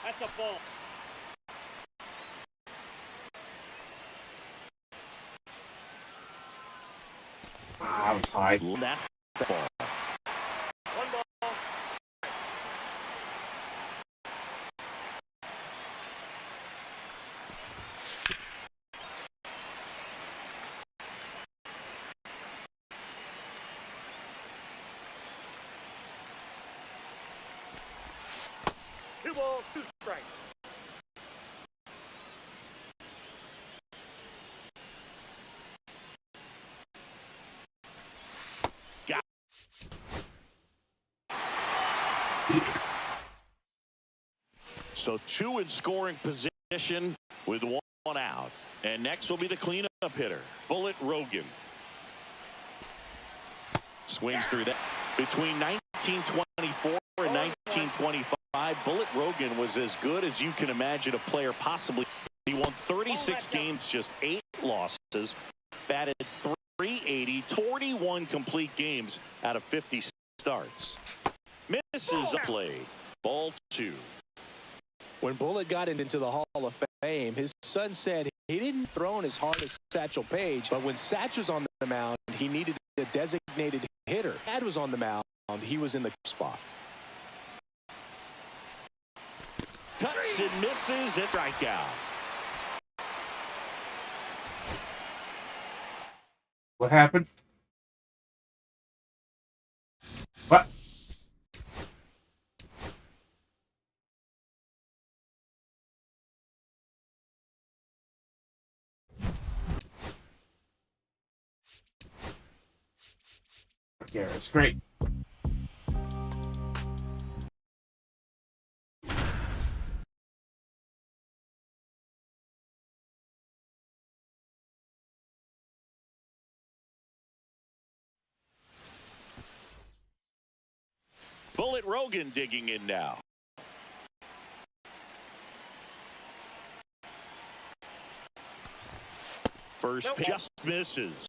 That's a ball. That was high. Left ball. One ball. 2 balls, 2 strikes. So 2 in scoring position with 1 out. And next will be the cleanup hitter, Bullet Rogan. Swings through that. Between 1924 and 1925, Bullet Rogan was as good as you can imagine a player possibly. He won 36 games, just 8 losses, batted .380, 41 complete games out of 50 starts. Misses a play. Ball 2. When Bullet got into the Hall of Fame, his son said he didn't throw in as hard as Satchel Paige, but when Satch was on the mound, he needed a designated hitter. Dad was on the mound, he was in the spot. Cuts and misses and strikeout. What happened? What? Yeah, it's great. Bullet Rogan digging in now. First pitch just misses.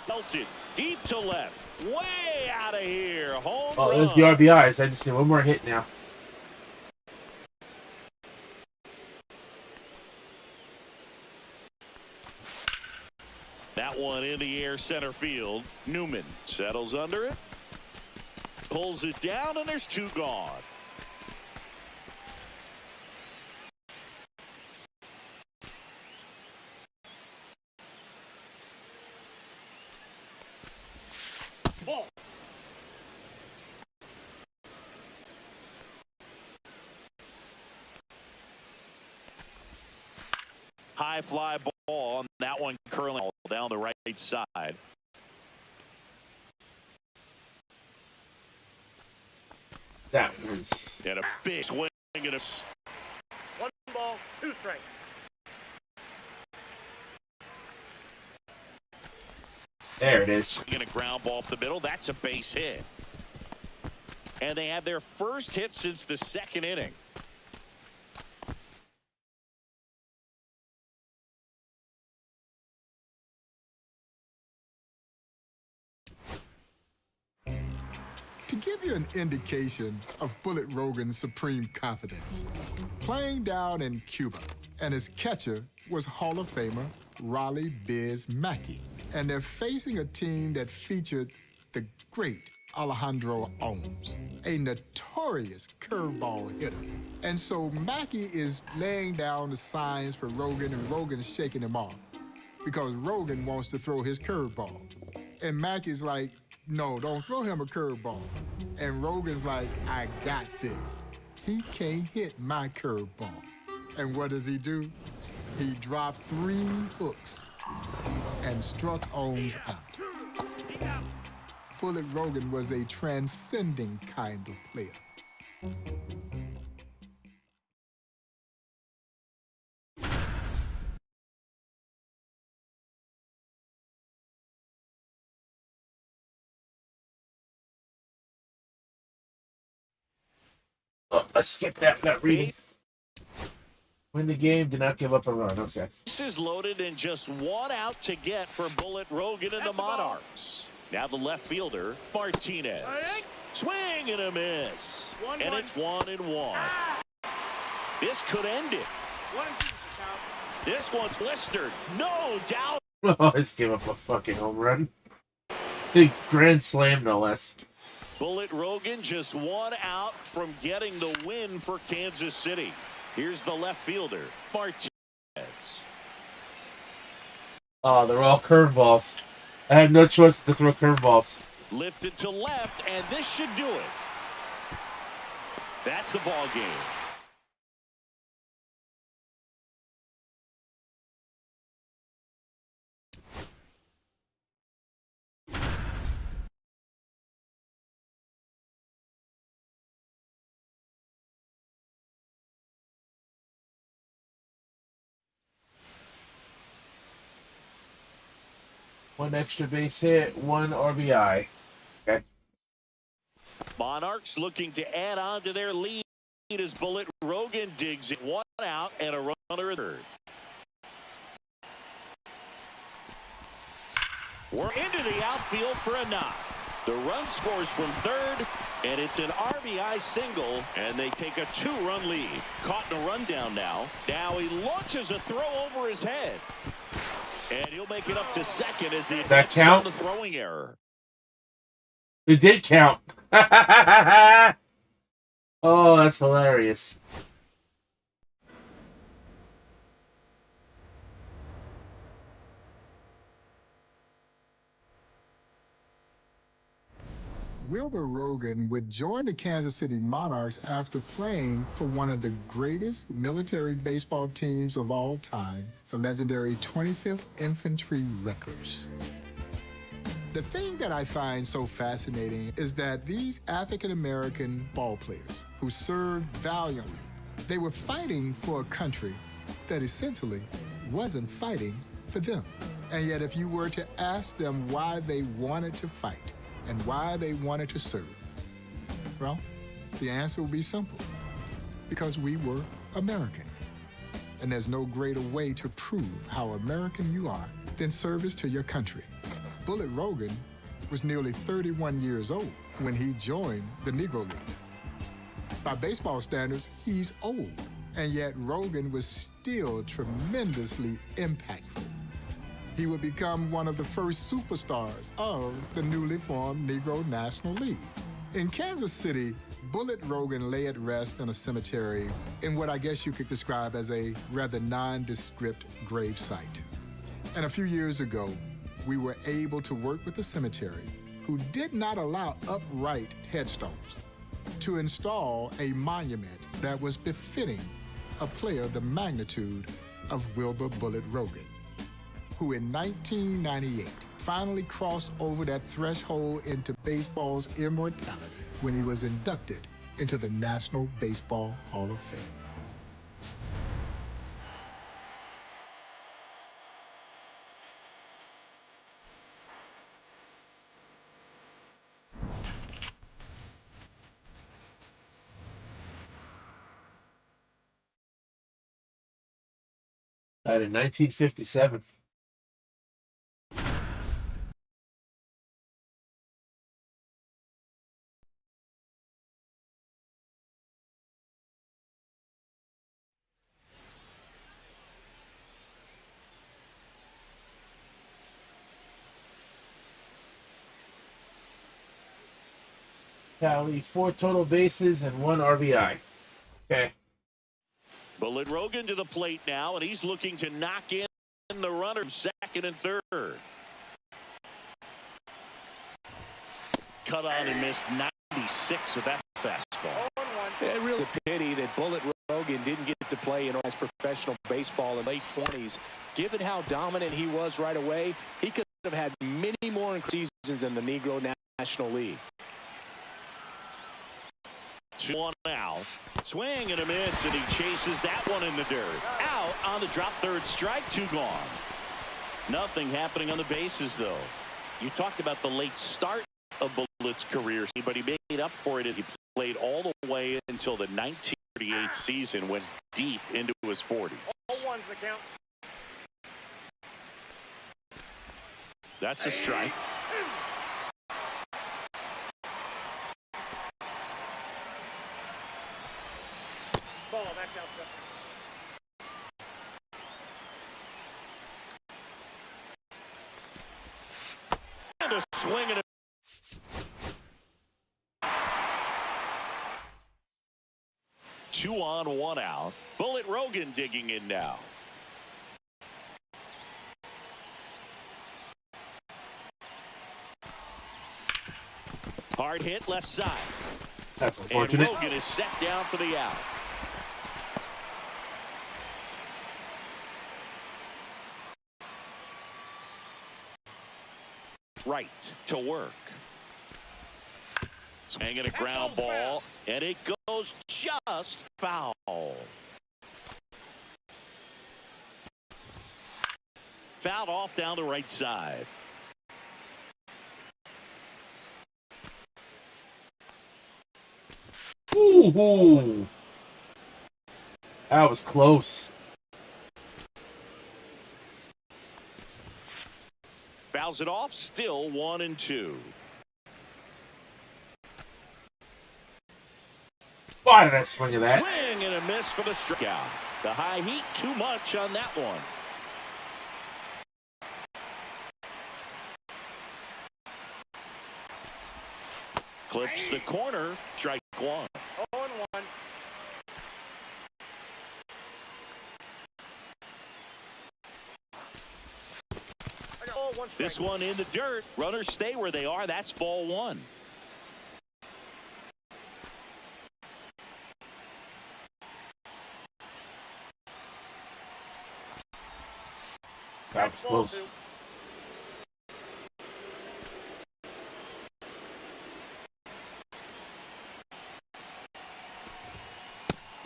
Belted deep to left. Way out of here. Home Oh, run. there's the RBIs. I just need one more hit now. That one in the air center field. Newman settles under it. Pulls it down, and there's 2 gone. Ball. High fly ball on that one curling down the right side. That was... And a big swing and a... 1 ball, 2 strikes. There it is. And a ground ball up the middle. That's a base hit. And they have their first hit since the 2nd inning. To give you an indication of Bullet Rogan's supreme confidence, playing down in Cuba, and his catcher was Hall of Famer Raleigh Biz Mackey. And they're facing a team that featured the great Alejandro Ohms, a notorious curveball hitter. And so Mackey is laying down the signs for Rogan, and Rogan's shaking him off because Rogan wants to throw his curveball. And Mackey's like, no, don't throw him a curveball. And Rogan's like, I got this. He can't hit my curveball. And what does he do? He drops 3 hooks and struck Ohms out. Bullet Rogan was a transcending kind of player. Oh, I skipped that reading. Win the game, did not give up a run. Okay. This is loaded and just 1 out to get for Bullet Rogan and the Monarchs. Now the left fielder, Martinez. Swing and a miss. One, and one. it's 1-1. This could end it. 1 and 2 count. This one's blistered. No doubt. Oh, let's give up a fucking home run. Big grand slam, no less. Bullet Rogan just 1 out from getting the win for Kansas City. Here's the left fielder, Martinez. Oh, they're all curveballs. I have no choice to throw curveballs. Lifted to left, and this should do it. That's the ball game. One extra base hit, 1 RBI. Okay. Monarchs looking to add on to their lead as Bullet Rogan digs it. 1 out and a runner at third. We're into the outfield for a knock. The run scores from third, and it's an RBI single, and they take a 2-run lead. Caught in a rundown now. Now he launches a throw over his head. And he'll make it up to second as he advances on the throwing error. It did count. Oh, that's hilarious. Wilbur Rogan would join the Kansas City Monarchs after playing for one of the greatest military baseball teams of all time, the legendary 25th Infantry Wreckers. The thing that I find so fascinating is that these African-American ball players who served valiantly, they were fighting for a country that essentially wasn't fighting for them. And yet if you were to ask them why they wanted to fight, and why they wanted to serve? Well, the answer will be simple. Because we were American. And there's no greater way to prove how American you are than service to your country. Bullet Rogan was nearly 31 years old when he joined the Negro Leagues. By baseball standards, he's old, and yet Rogan was still tremendously impactful. He would become one of the first superstars of the newly formed Negro National League. In Kansas City, Bullet Rogan lay at rest in a cemetery in what I guess you could describe as a rather nondescript grave site. And a few years ago, we were able to work with the cemetery, who did not allow upright headstones, to install a monument that was befitting a player the magnitude of Wilbur Bullet Rogan, who in 1998 finally crossed over that threshold into baseball's immortality when he was inducted into the National Baseball Hall of Fame. Died in 1957. Tally 4 total bases and 1 RBI. Okay. Bullet Rogan to the plate now, and he's looking to knock in the runner second and third. Cut on and missed 96 with that fastball. It's really a pity that Bullet Rogan didn't get to play in professional baseball in late 20s. Given how dominant he was right away, he could have had many more seasons in the Negro National League. 2-1 now. Swing and a miss, and he chases that one in the dirt. Out on the drop, third strike, 2 gone. Nothing happening on the bases, though. You talked about the late start of Bullet's career, but he made up for it. He played all the way until the 1938 season, went deep into his 40s. All ones the count. That's a strike. swing and a 2 on, 1 out. Bullet Rogan digging in now. Hard hit left side. That's unfortunate. And Rogan is set down for the out. Right to work. Hanging a ground ball, and it goes just foul. Fouled off down the right side. Ooh, that was close. Fouls it off, still 1-2. Why did I swing at that? Swing and a miss for the strikeout. The high heat, too much on that one. Clips the corner, strike 1. 0-1. This one in the dirt. Runners stay where they are. That's ball 1. That was close.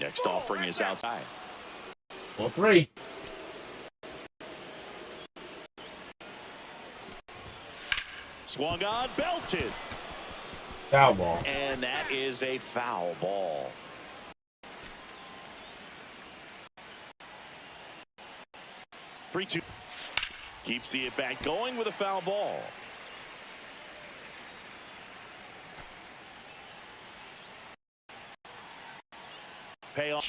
Next offering is outside. 1-3. Swung on, belted. Foul ball. And that is a foul ball. Three, 2. Keeps the at-bat going with a foul ball. Payoff.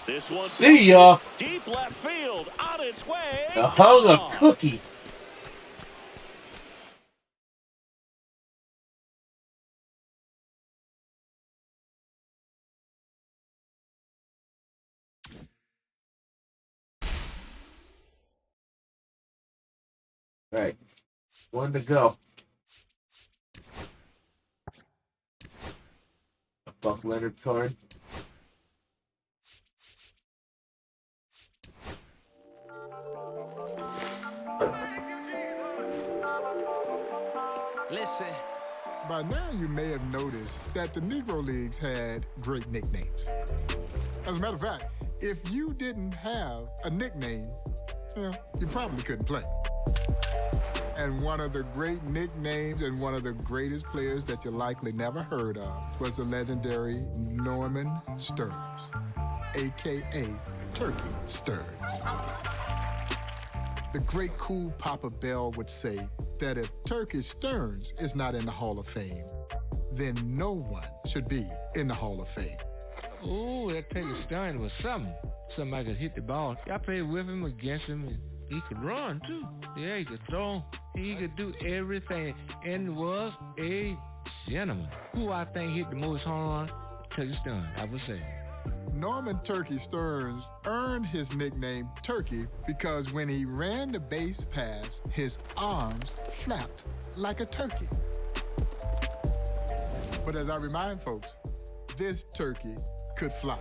This one. See ya. Deep left field, on its way. The hung up cookie. Right. 1 to go. A Buck Leonard card. Listen. By now, you may have noticed that the Negro Leagues had great nicknames. As a matter of fact, if you didn't have a nickname, well, you probably couldn't play. And one of the great nicknames and one of the greatest players that you likely never heard of was the legendary Norman Stearns, a.k.a. Turkey Stearns. The great cool Papa Bell would say that if Turkey Stearns is not in the Hall of Fame, then no one should be in the Hall of Fame. Ooh, that Turkey Stearns was something. Somebody could hit the ball. I played with him, against him, and he could run, too. Yeah, he could throw. He could do everything, and was a gentleman. Who I think hit the most home run? Turkey Stearns, I would say. Norman Turkey Stearns earned his nickname Turkey because when he ran the base pass, his arms flapped like a turkey. But as I remind folks, this turkey could fly.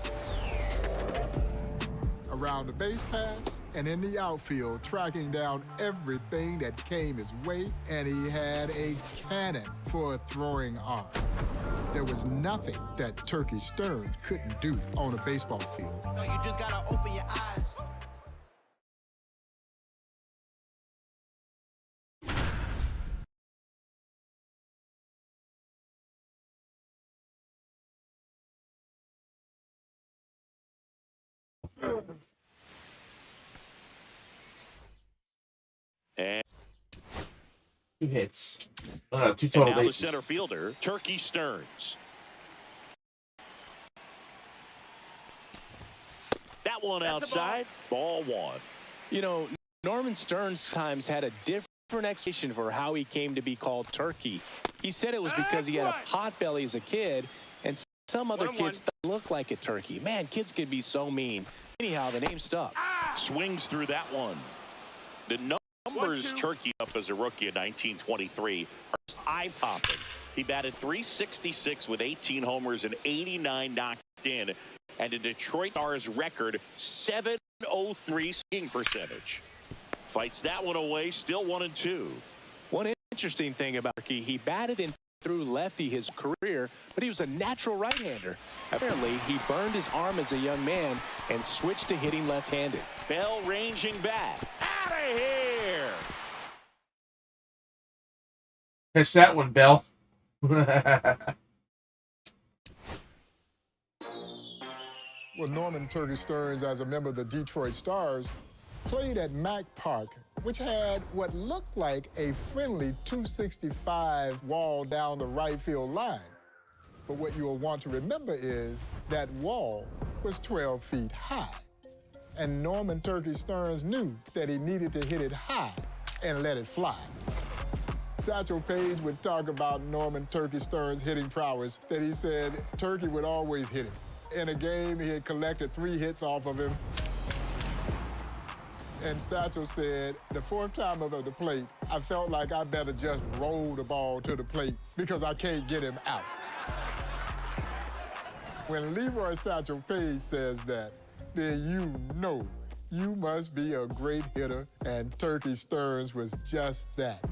Around the base pass and in the outfield, tracking down everything that came his way, and he had a cannon for a throwing arm. There was nothing that Turkey Stearns couldn't do on a baseball field. No, you just gotta open your eyes. And 2 hits. 2 total now the bases. center fielder, Turkey Stearns. That one outside, ball 1. You know, Norman Stearns times had a different for an explanation for how he came to be called Turkey. He said it was because he had a pot belly as a kid, and some other kids looked like a turkey. Man, kids can be so mean. Anyhow, the name stuck. Swings through that one. The numbers Turkey up as a rookie in 1923 are just eye-popping. He batted .366 with 18 homers and 89 knocked in, and a Detroit Stars record .703 swinging percentage. Fights that one away, still 1-2. One interesting thing about Turkey, he batted and threw lefty his career, but he was a natural right-hander. Apparently, he burned his arm as a young man and switched to hitting left-handed. Bell ranging back. Out of here! Catch that one, Bell. Well, Norman Turkey Stearns, as a member of the Detroit Stars, played at Mack Park, which had what looked like a friendly 265 wall down the right field line. But what you'll want to remember is that wall was 12 feet high. And Norman Turkey Stearns knew that he needed to hit it high and let it fly. Satchel Paige would talk about Norman Turkey Stearns' hitting prowess, that he said Turkey would always hit him. In a game, he had collected 3 hits off of him. And Satchel said, the 4th time up at the plate, I felt like I better just roll the ball to the plate because I can't get him out. When Leroy Satchel Paige says that, then you know you must be a great hitter, and Turkey Stearns was just that.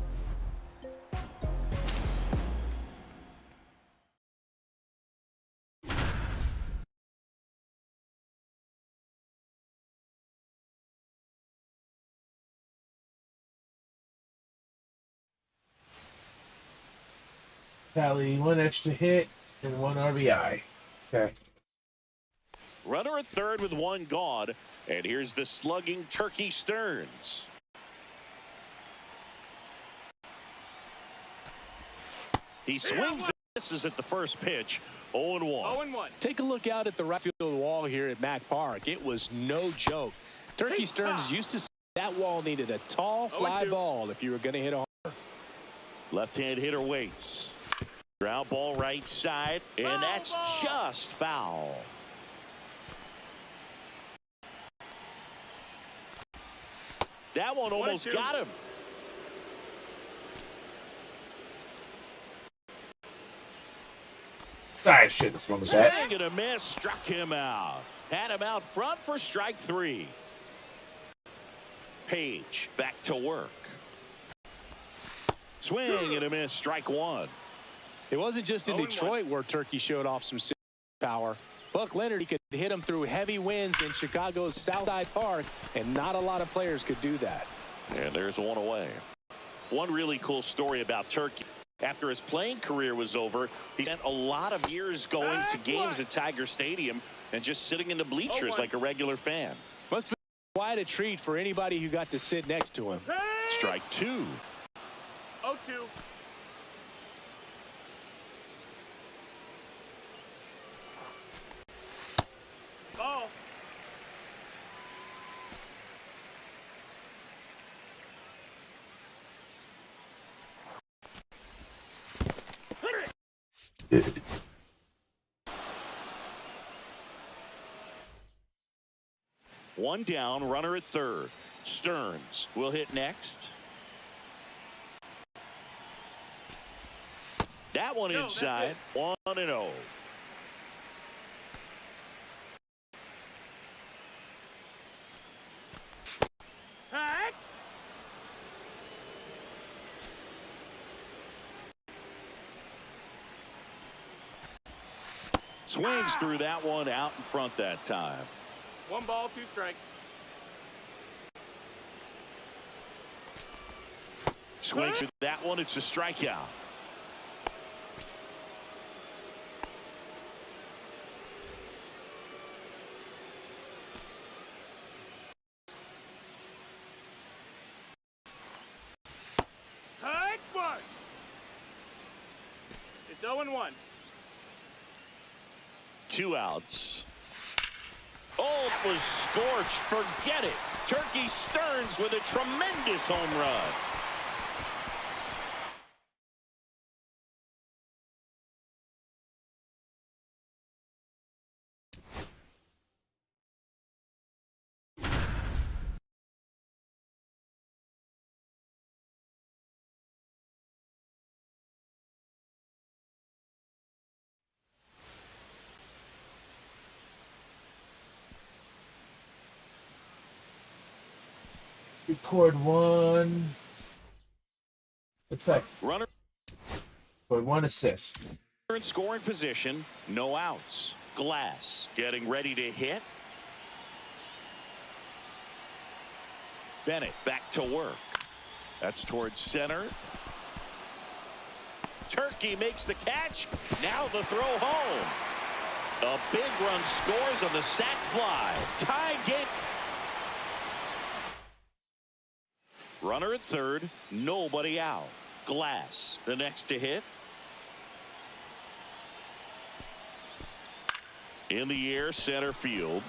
Tally 1 extra hit and 1 RBI. Okay. Runner at third with 1 gone. And here's the slugging Turkey Stearns. He swings and misses at the first pitch. 0-1. 0-1. Take a look out at the right field wall here at Mack Park. It was no joke. Turkey Stearns used to say that wall needed a tall fly ball if you were going to hit a home. Left-hand hitter waits. Ground ball right side, and that's just foul. That one almost got him. I shouldn't have swung with that. Swing and a miss, struck him out. Had him out front for strike 3. Page back to work. Swing and a miss, strike 1. It wasn't just in Detroit where Turkey showed off some power. Buck Leonard, he could hit him through heavy winds in Chicago's Southside Park, and not a lot of players could do that. And there's 1 away. One really cool story about Turkey. After his playing career was over, he spent a lot of years going to games at Tiger Stadium and just sitting in the bleachers like a regular fan. Must have been quite a treat for anybody who got to sit next to him. Strike 2. 0-2. Ball. One down, runner at third. Stearns will hit next. That one inside. 1-0. Hut. Swings through that one, out in front that time. 1 ball, 2 strikes. Swings through that one, it's a strikeout. Hut. 1. It's 0-1. 2 outs. Oh, it was scorched. Forget it. Turkey Stearns with a tremendous home run. Record one. What's that? Runner Record one assist. in scoring position. No outs. Glass getting ready to hit. Bennett back to work. That's towards center. Turkey makes the catch. Now the throw home. A big run scores on the sac fly. Tie game. Runner at third. Nobody out. Glass the next to hit. In the air, center field.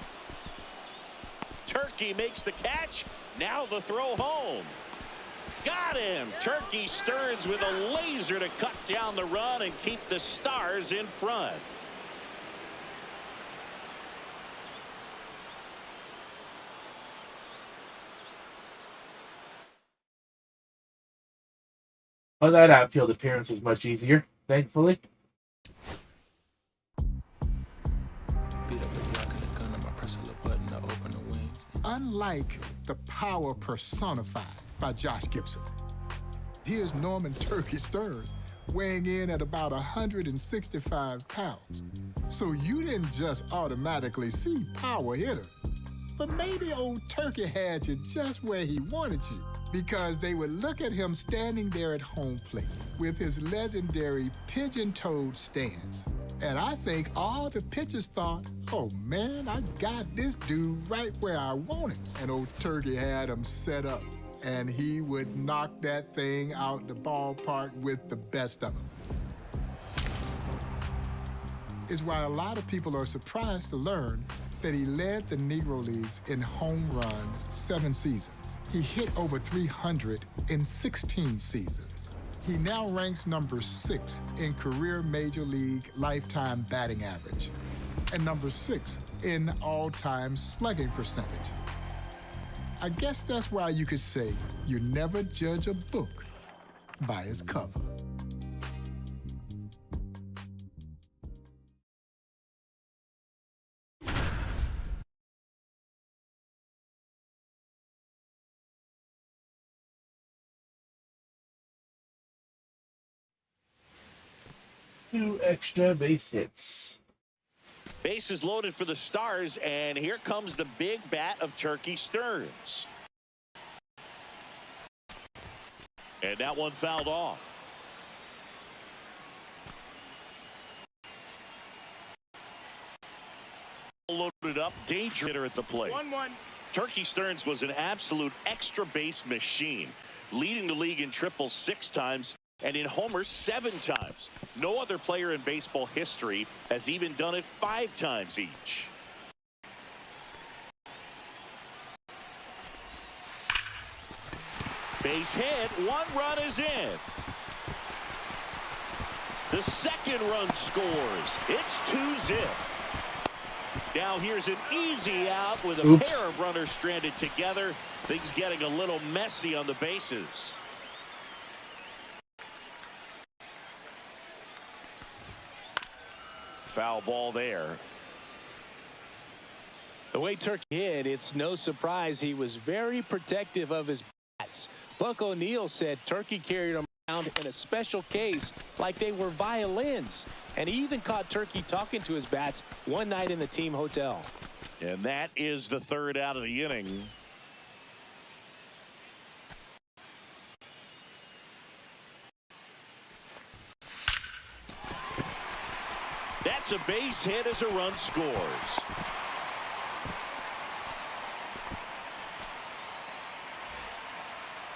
Turkey makes the catch. Now the throw home. Got him. Turkey Stearns with a laser to cut down the run and keep the Stars in front. Oh, that outfield appearance was much easier, thankfully. Unlike the power personified by Josh Gibson, here's Norman Turkey Stearns weighing in at about 165 pounds. So you didn't just automatically see power hitter, but maybe old Turkey had you just where he wanted you, because they would look at him standing there at home plate with his legendary pigeon-toed stance. And I think all the pitchers thought, oh man, I got this dude right where I want him. And old Turkey had him set up, and he would knock that thing out the ballpark with the best of them. Is why a lot of people are surprised to learn that he led the Negro Leagues in home runs 7 seasons. He hit over 300 in 16 seasons. He now ranks number 6 in career Major League lifetime batting average and number 6 in all-time slugging percentage. I guess that's why you could say you never judge a book by its cover. Two extra base hits. Bases loaded for the Stars, and here comes the big bat of Turkey Stearns. And that one fouled off. Loaded up, danger hitter at the plate. 1-1. Turkey Stearns was an absolute extra base machine, leading the league in triples 6 times and in homers 7 times. No other player in baseball history has even done it 5 times each. Base hit, 1 run is in. The second run scores. It's 2-zip. Now here's an easy out with a pair of runners stranded together. Things getting a little messy on the bases. Foul ball there. The way Turkey hit, it's no surprise he was very protective of his bats. Buck O'Neil said Turkey carried him around in a special case like they were violins. And he even caught Turkey talking to his bats one night in the team hotel. And that is the 3rd out of the inning. That's a base hit as a run scores.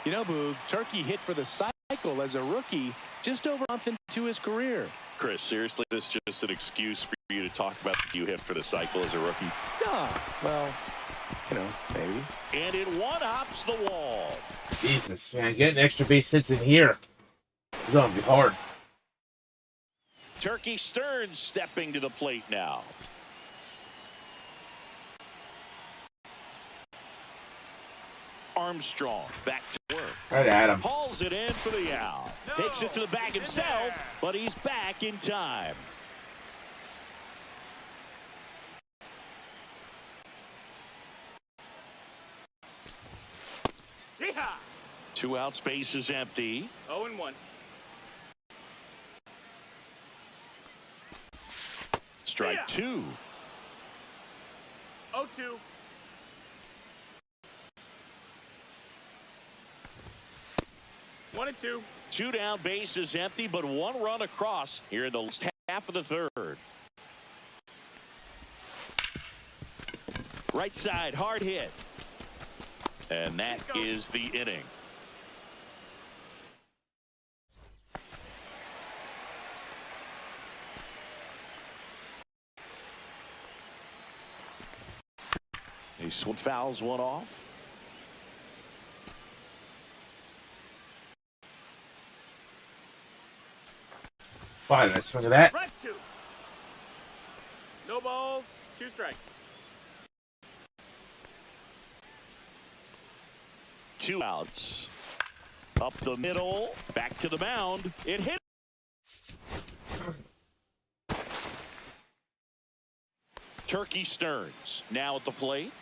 You know, Boog, Turkey hit for the cycle as a rookie just over a month into his career. Chris, seriously, is this just an excuse for you to talk about you hit for the cycle as a rookie? Yeah, well, you know, maybe. And it one-hops the wall. Jesus, man, getting extra base hits in here is going to be hard. Turkey Stearns stepping to the plate now. Armstrong back to work. Right at him. Hauls it in for the out. Takes it to the bag himself, but he's back in time. Yeehaw! 2 outs, base is empty. 0-1. Strike 2. 0-2. 1-2. 2 down, base is empty, but 1 run across here in the last half of the third. Right side, hard hit. And that is the inning. He fouls one off. Fine, nice swing of that. Strike 2. No balls, 2 strikes. 2 outs. Up the middle, back to the mound. It hit. Turkey Stearns now at the plate.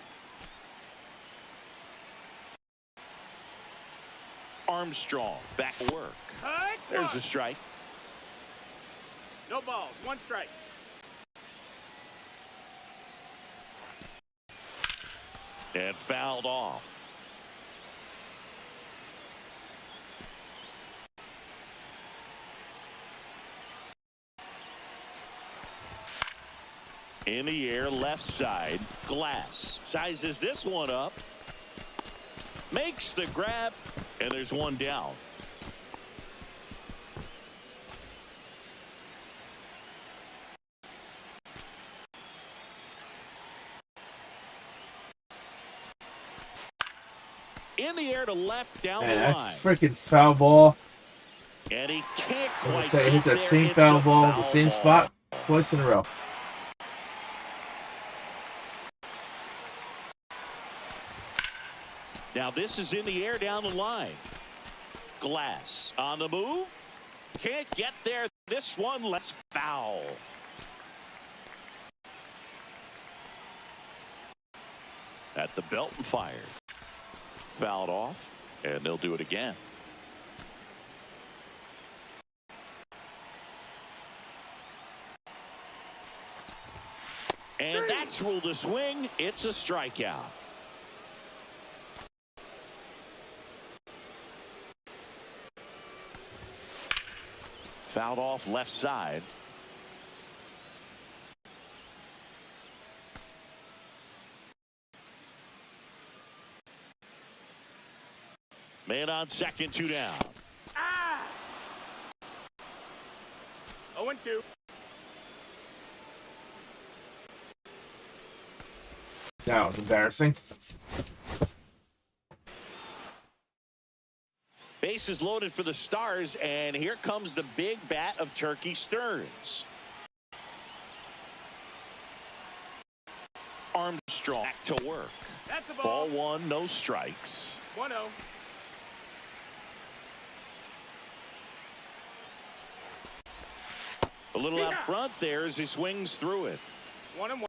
Armstrong back to work. Hike There's one. the strike. No balls, 1 strike. And fouled off. In the air, left side. Glass sizes this one up. Makes the grab. And there's 1 down. In the air to left down Man, the that line. freaking foul ball. And he can't I'm gonna quite say, get hit that there. same It's foul a ball, the foul same ball. spot, twice in a row. Now this is in the air down the line. Glass on the move. Can't get there. This one lets foul. At the belt and fired. Fouled off, and they'll do it again. And that's ruled a swing. It's a strikeout. Fouled off left side. Man on second, 2 down. Ah! 0-2. That was embarrassing. Bases loaded for the Stars, and here comes the big bat of Turkey Stearns. Armstrong back to work. That's a Ball ball. 1, no strikes. 1-0. A little out front there as he swings through it. 1-1.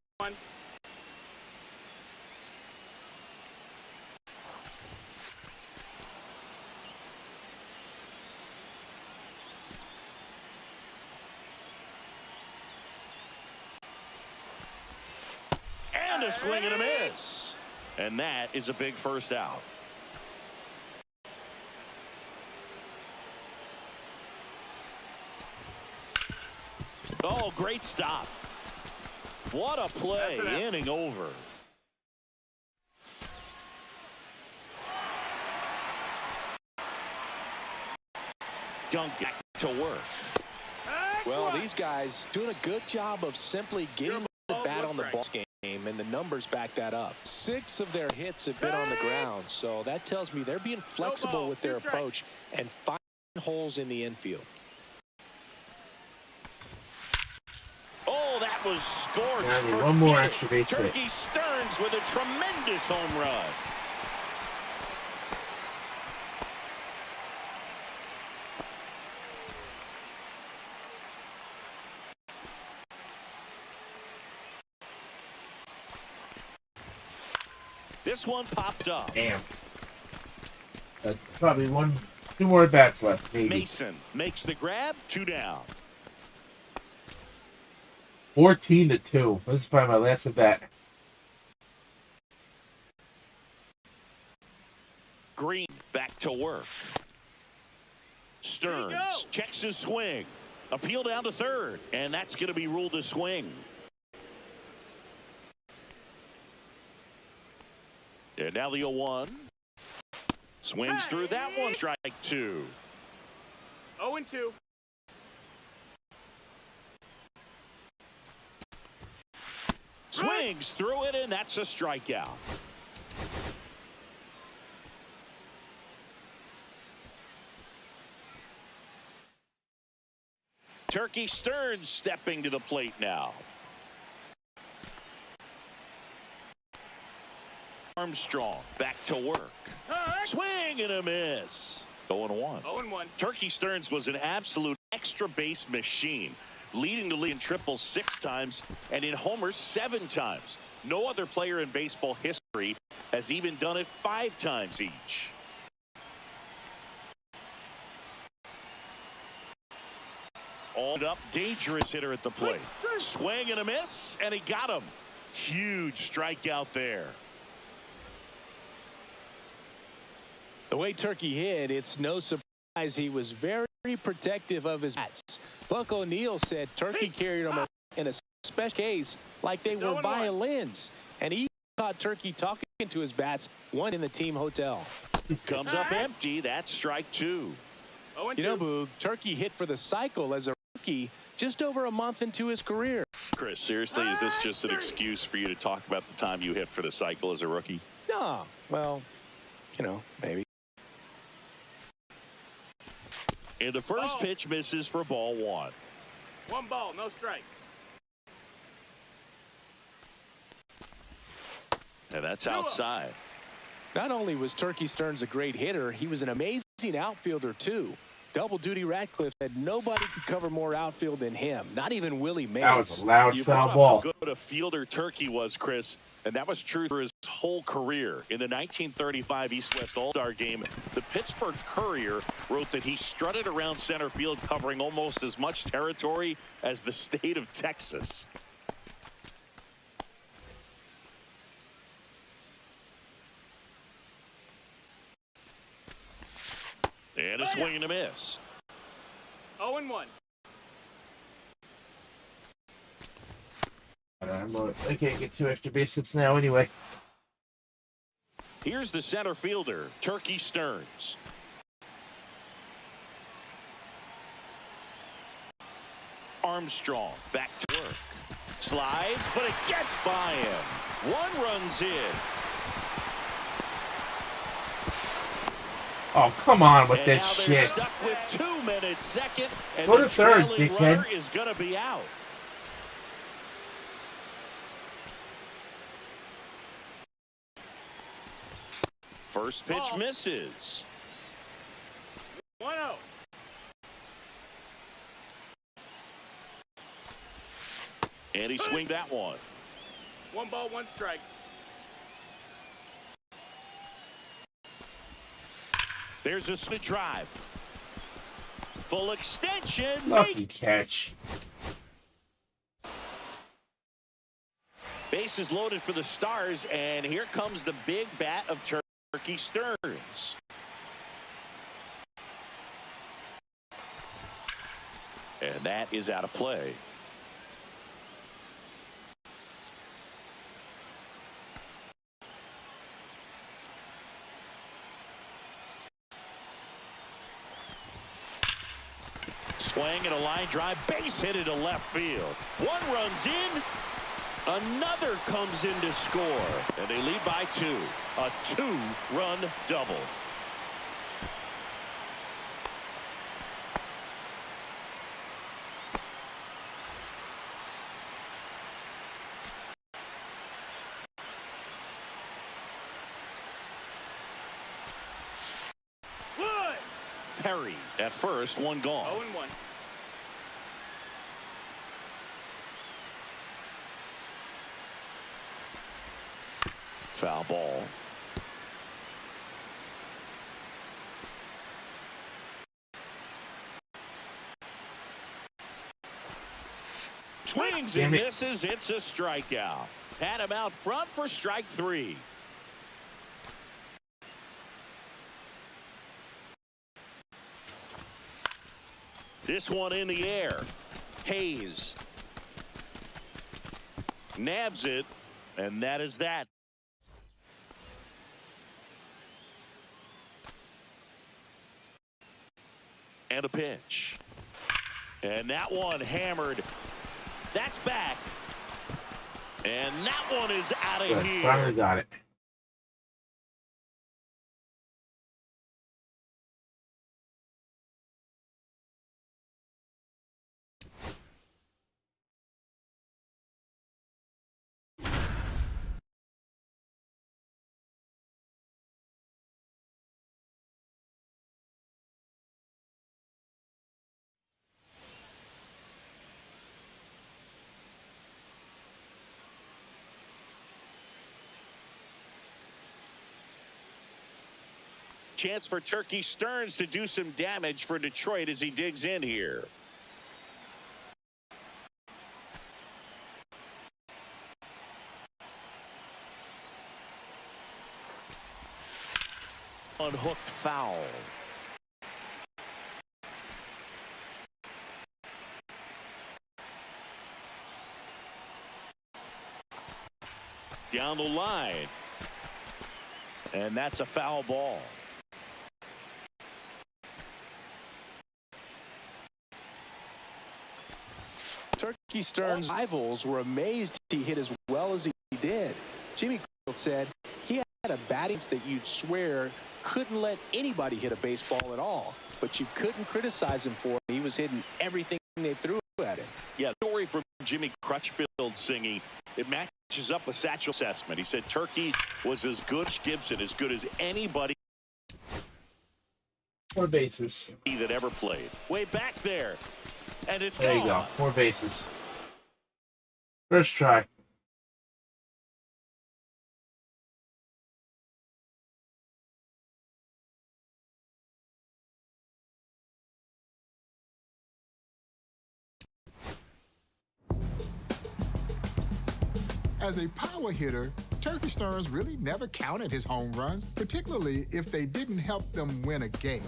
And a swing and a miss. And that is a big first out. Oh, great stop. What a play. Inning over. Dunk back to work. Well, these guys doing a good job of simply getting the bat on the ball game, and the numbers back that up. 6 of their hits have been on the ground, so that tells me they're being flexible with their approach and finding holes in the infield. Oh, that was scorched. Yeah, I mean, one more extra base hit. Turkey Stearns with a tremendous home run. This one popped up. Damn. Probably two more bats left, maybe. Mason makes the grab, 2 down. 14-2. This is probably my last at bat. Green back to work. Stearns checks his swing. Appeal down to third, and that's going to be ruled a swing. And now the 0-1. Swings through that one. Strike 2. 0-2. Swings through it, and that's a strikeout. Turkey Stearns stepping to the plate now. Armstrong back to work. Swing and a miss. 0-1. 0-1. Turkey Stearns was an absolute extra base machine, leading the league in triples 6 times and in homers 7 times. No other player in baseball history has even done it 5 times each. All up, dangerous hitter at the plate. Swing and a miss, and he got him. Huge strikeout there. The way Turkey hit, it's no surprise he was very protective of his bats. Buck O'Neil said Turkey carried him in a special case like they were violins. And he caught Turkey talking to his bats, one in the team hotel. Comes up empty. That's strike 2. You know, Boog, Turkey hit for the cycle as a rookie just over a month into his career. Chris, seriously, is this just an excuse for you to talk about the time you hit for the cycle as a rookie? No, well, you know, maybe. And the first pitch misses for ball 1. 1 ball, no strikes. And that's outside. Not only was Turkey Stearns a great hitter, he was an amazing outfielder, too. Double duty Ratcliffe said nobody could cover more outfield than him, not even Willie Mays. That was a loud You foul brought up ball. how good a fielder Turkey was, Chris, and that was true for his whole career. In the 1935 East-West All-Star game, the Pittsburgh Courier wrote that he strutted around center field covering almost as much territory as the state of Texas. And a swing and a miss. 0-1. I can't get 2 extra base hits now anyway. Here's the center fielder, Turkey Stearns. Armstrong back to work. Slides, but it gets by him. 1 run's in. Oh, come on with And that now they're shit. stuck with 2 minutes second, and Go the to third, trailing dickhead. runner is going to be out. First pitch misses. 1-0. And he swings that one. 1 ball, 1 strike. There's a split drive. Full extension. Lucky catch. Bases loaded for the Stars, and here comes the big bat of Turkey Stearns. And that is out of play. Swing and a line drive, base hit into left field. 1 runs in, another comes in to score, and they lead by 2. A 2-run double. Wood. Perry at first, 1 gone. 0-1. Foul ball. Swings and misses. It's a strikeout. Had him out front for strike 3. This one in the air. Hayes nabs it, and that is that. And a pitch. And that one hammered. That's back. And that one is out of here. Finally got it. Chance for Turkey Stearns to do some damage for Detroit as he digs in here. Unhooked foul. Down the line. And that's a foul ball. Turkey Stearns' rivals were amazed he hit as well as he did. Jimmy said he had a batting that you'd swear couldn't let anybody hit a baseball at all, but you couldn't criticize him for it. He was hitting everything they threw at him. Yeah, story from Jimmy Crutchfield singing. It matches up with Satchel's assessment. He said Turkey was as good as Gibson, as good as anybody. 4 bases. That ever played. Way back there. And it's There gone. you go. 4 bases. First try. As a power hitter, Turkey Stearns really never counted his home runs, particularly if they didn't help them win a game.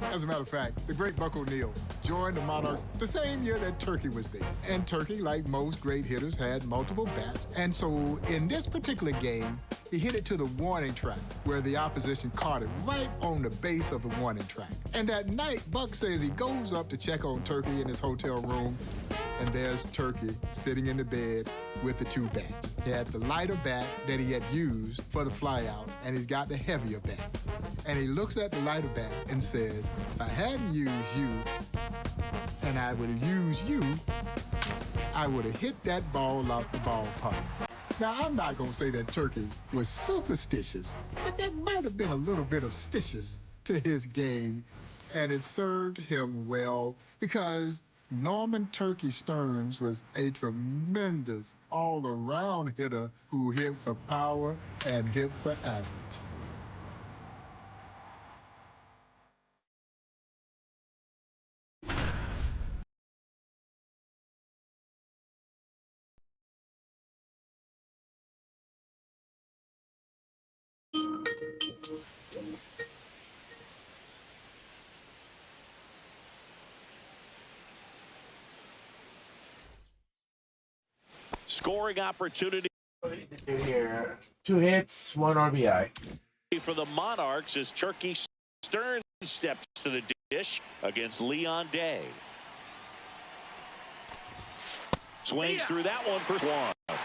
As a matter of fact, the great Buck O'Neil joined the Monarchs the same year that Turkey was there. And Turkey, like most great hitters, had multiple bats. And so in this particular game, he hit it to the warning track, where the opposition caught it right on the base of the warning track. And that night, Buck says he goes up to check on Turkey in his hotel room, and there's Turkey sitting in the bed with the 2 bats. He had the lighter bat that he had used for the flyout, and he's got the heavier bat. And he looks at the lighter bat and says, if I hadn't used you, and I would have used you, I would have hit that ball out the ballpark. Now, I'm not going to say that Turkey was superstitious, but there might have been a little bit of stitious to his game, and it served him well because Norman Turkey Stearns was a tremendous all-around hitter who hit for power and hit for average. Scoring opportunity What do you do here? 2 hits, 1 RBI. for the Monarchs as Turkey Stearns steps to the dish against Leon Day. Swings through that one for 1.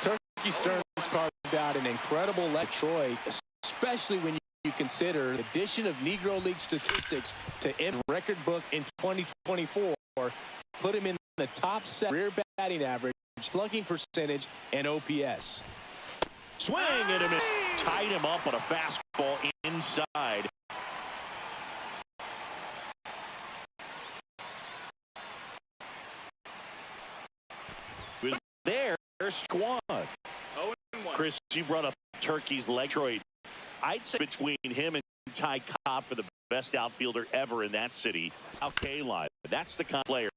Turkey Stearns carved out an incredible Detroit, especially when you consider the addition of Negro League statistics to end record book in 2024, put him in the top 7 career batting average, slugging percentage, and OPS. Swing and a miss. Tied him up on a fastball inside. There's squad. 0-1. Chris, you brought up Turkey's leg. Detroit. I'd say between him and Ty Cobb for the best outfielder ever in that city. Okay, line. That's the kind of player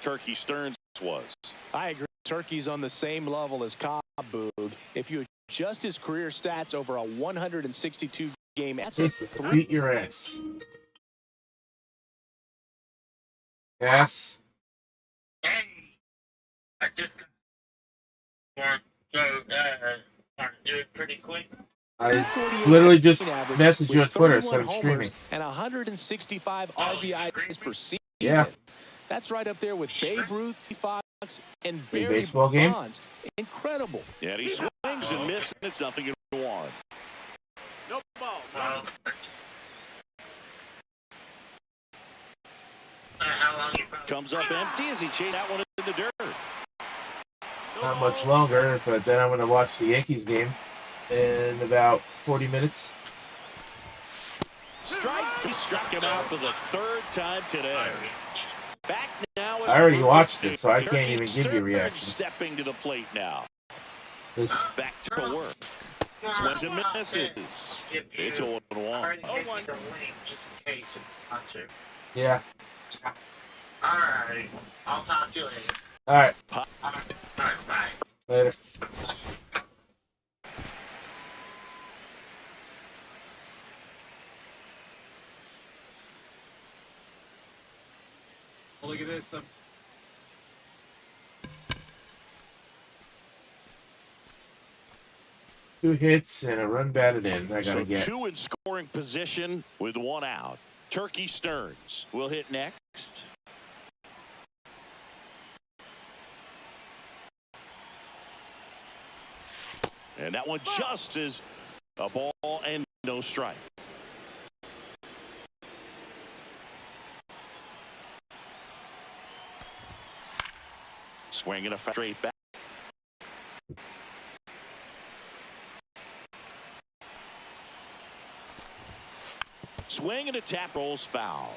Turkey Stearns was. I agree. Turkey's on the same level as Cobb, Boog. If you adjust his career stats over a 162 game, that's beat your ass. Yes. I just want to do it pretty quick. I literally just messaged you on Twitter, so I'm streaming. And 165 RBIs per season. Yeah. That's right up there with Babe Ruth, Fox, and Big Barry baseball game. Bonds. Incredible. Yeah, he swings and misses. It's nothing to want. No ball. Comes up empty as he chased that one in the dirt. Not much longer, but then I'm going to watch the Yankees game in about 40 minutes. Strike. He struck him out for the third time today. Back now. I already watched it, so I can't even give you a reaction. Stepping to the plate now. This Back to work. Swings and misses. It's 0-1. Just in case. yeah. Alright. I'll talk to you later. All right. Alright, bye. Later. Look at this. 2 hits and a run batted in. I gotta get 2 in scoring position with 1 out. Turkey Stearns will hit next. And that one just is a ball and no strike. Swinging a straight back. Swing and a tap, rolls foul.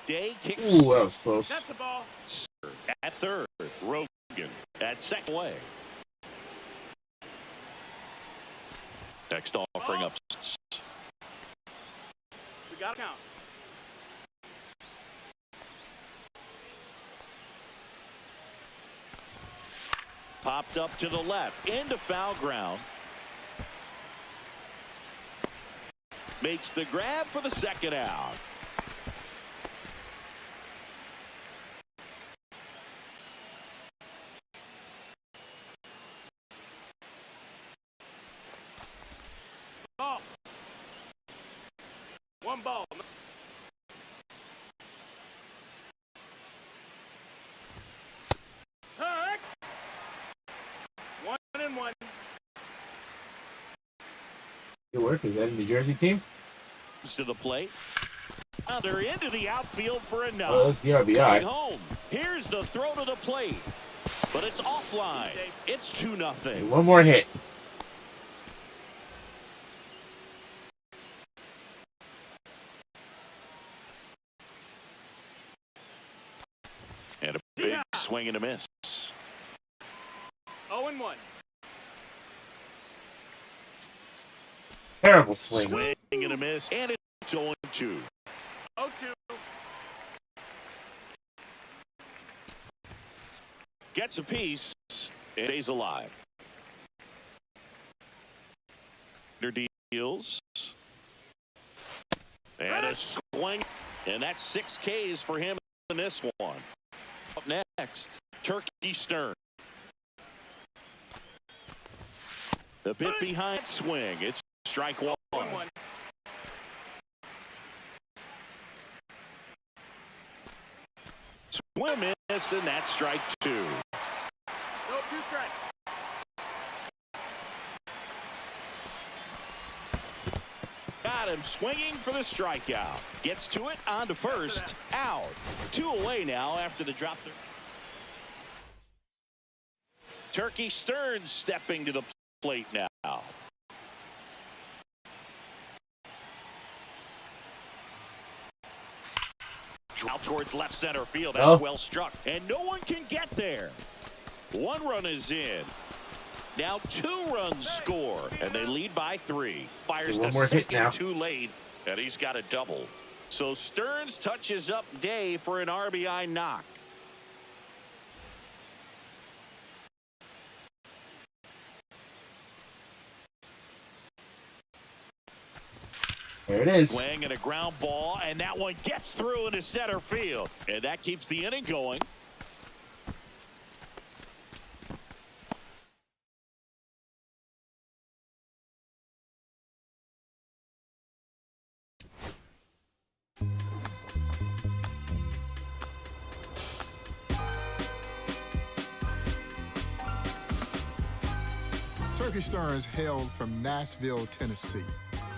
Day kicks. Ooh, that was close. That's the ball. At third, Rogan at second way. Next offering up. We got to count. Popped up to the left, into foul ground. Makes the grab for the second out. Ball. 1 ball. Hook. 1-1. Good work. Is that a New Jersey team? To the plate. Now they're into the outfield for a knock. Oh, that's the Coming RBI. home. Here's the throw to the plate. But it's offline. It's 2-0. One more hit. And a big swing and a miss. 0-1. Terrible swings. Swing and a miss. And it's 0-2. 0-2. Gets a piece and stays alive. Deals. And a swing. And that's 6 Ks for him in this one. Up next, Turkey Stern. A bit behind swing. It's strike 1. 1-1. Swing miss, and that's strike 2. No, 2 strikes. Got him swinging for the strikeout. Gets to it, on to first, out. 2 away now after the drop. Turkey Stearns stepping to the plate now. Out towards left center field. That's well struck. And no one can get there. 1 run is in. Now 2 runs score. And they lead by 3. Fires to second too late. And he's got a double. So Stearns touches up Day for an RBI knock. There it is. Swing and a ground ball, and that one gets through into center field. And that keeps the inning going. Turkey Stearns hailed from Nashville, Tennessee.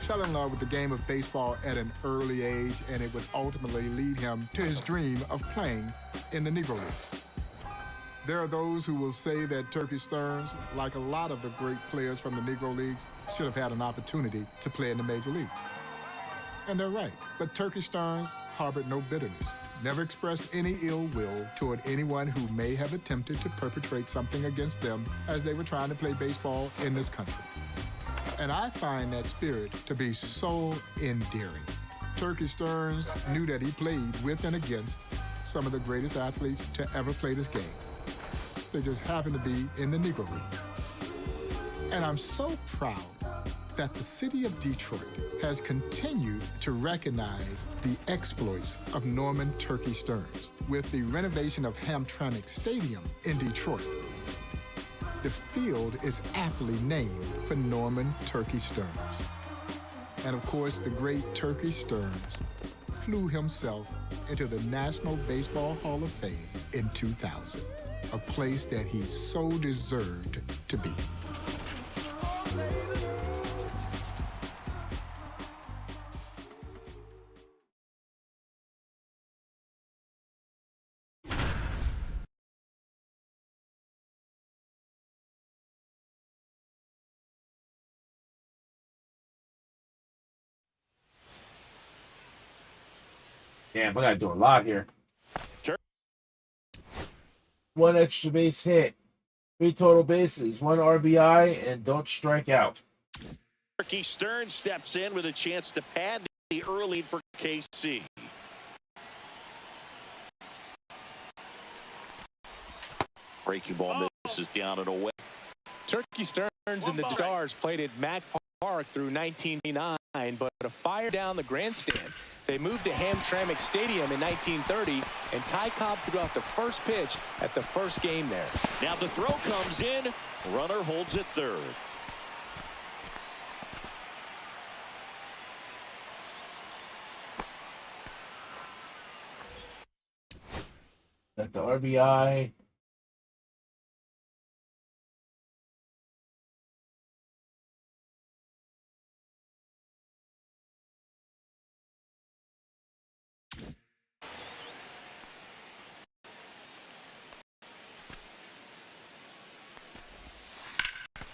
Fell in love with the game of baseball at an early age, and it would ultimately lead him to his dream of playing in the Negro Leagues. There are those who will say that Turkey Stearns, like a lot of the great players from the Negro Leagues, should have had an opportunity to play in the major leagues. And they're right. But Turkey Stearns harbored no bitterness, never expressed any ill will toward anyone who may have attempted to perpetrate something against them as they were trying to play baseball in this country. And I find that spirit to be so endearing. Turkey Stearns knew that he played with and against some of the greatest athletes to ever play this game. They just happened to be in the Negro Leagues. And I'm so proud that the city of Detroit has continued to recognize the exploits of Norman Turkey Stearns with the renovation of Hamtramck Stadium in Detroit. The field is aptly named for Norman Turkey Stearns. And of course, the great Turkey Stearns flew himself into the National Baseball Hall of Fame in 2000, a place that he so deserved to be. Damn, I gotta do a lot here. Sure. 1 extra base hit, 3 total bases, 1 RBI, and don't strike out. Turkey Stearns steps in with a chance to pad the early lead for KC. Breaking ball misses down and away. Turkey Stearns and the Stars played at Mack Park through 1989, but a fire down the grandstand. They moved to Hamtramck Stadium in 1930, and Ty Cobb threw out the first pitch at the first game there. Now the throw comes in. Runner holds at third. Got the RBI.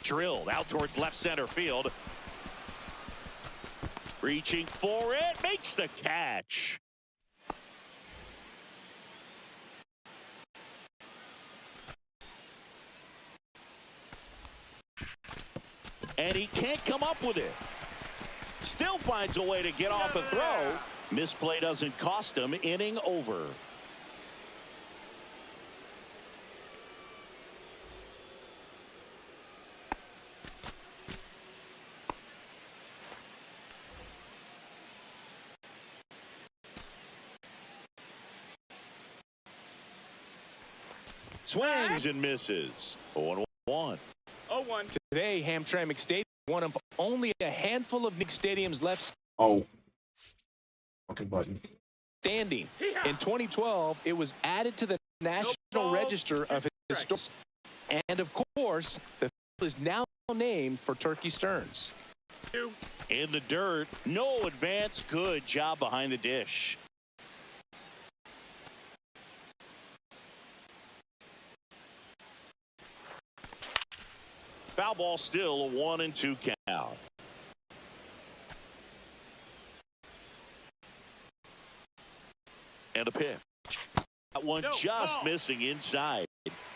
Drilled out towards left center field. Reaching for it, makes the catch. And he can't come up with it. Still finds a way to get off a throw. Misplay doesn't cost him. Inning over. Swings and misses. 0-1. 0-1. Today, Hamtramck Stadium, one of only a handful of Nick stadiums left Oh. Fucking button. standing. In 2012, it was added to the National Register of Historic. And of course, the field is now named for Turkey Stearns. In the dirt, no advance. Good job behind the dish. Foul ball, still a 1-2 count. And a pitch. That one just missing inside.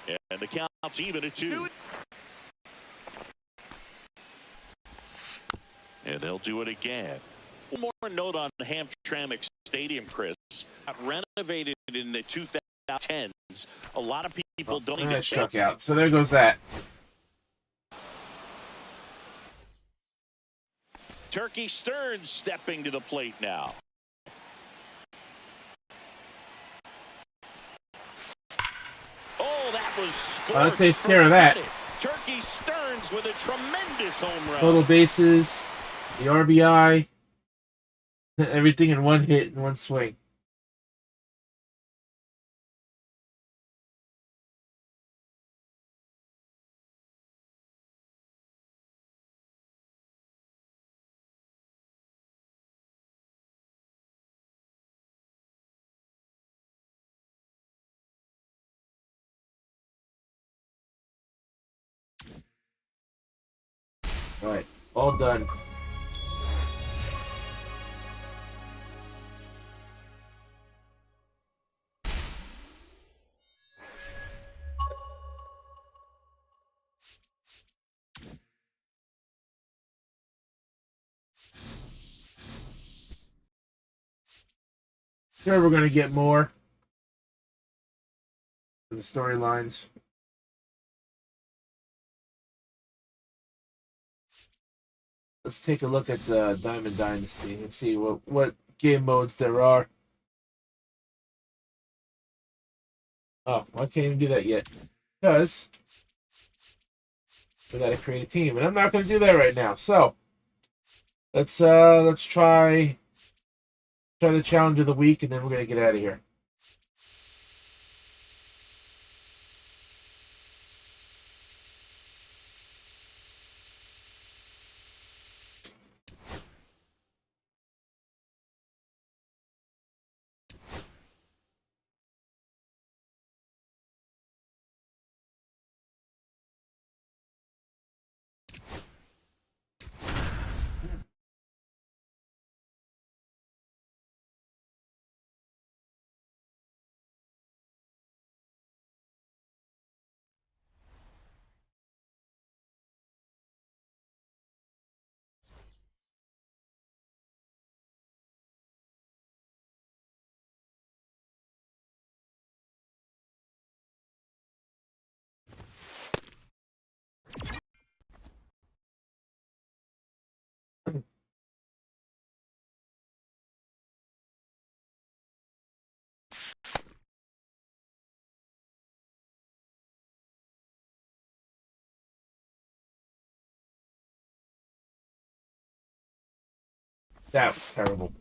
And the count's even at 2. And they'll do it again. One more note on Hamtramck Stadium, Chris. Got renovated in the 2010s. A lot of people don't even struck out. So there goes that. Turkey Stearns stepping to the plate now. Oh, that was scorched. That takes care of that. Turkey Stearns with a tremendous home run. Total bases, the RBI, everything in one hit in one swing. All right, all done. Sure, we're going to get more for the storylines. Let's take a look at the Diamond Dynasty and see what game modes there are. Oh, I can't even do that yet because we got to create a team, and I'm not going to do that right now. So let's try the challenge of the week, and then we're going to get out of here. That was terrible.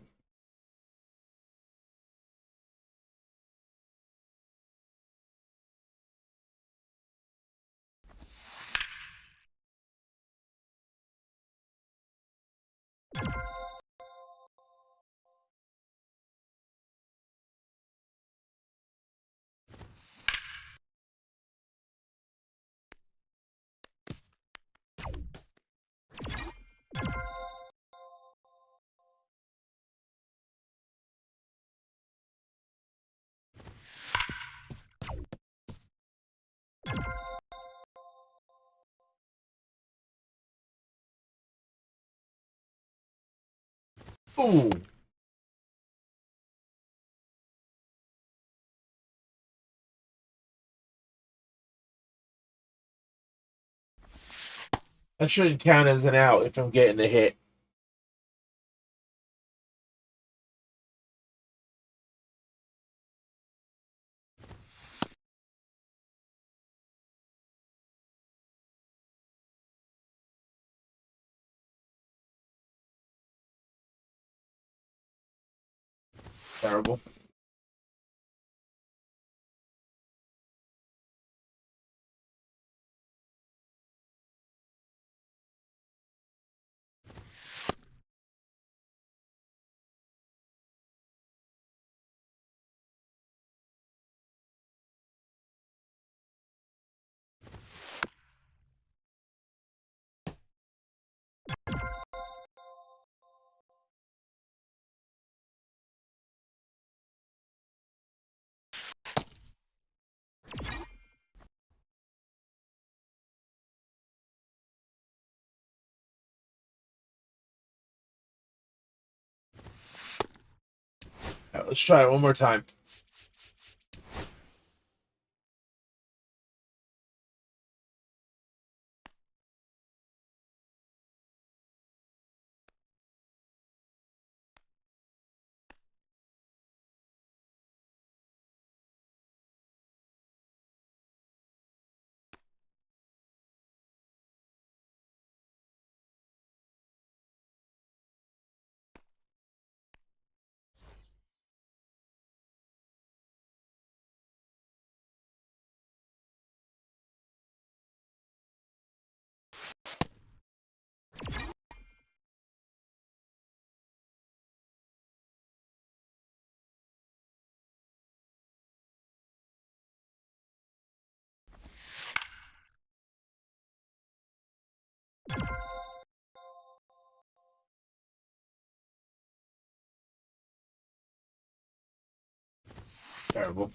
Ooh. That shouldn't count as an out if I'm getting a hit. Terrible. Let's try it one more time. Terrible.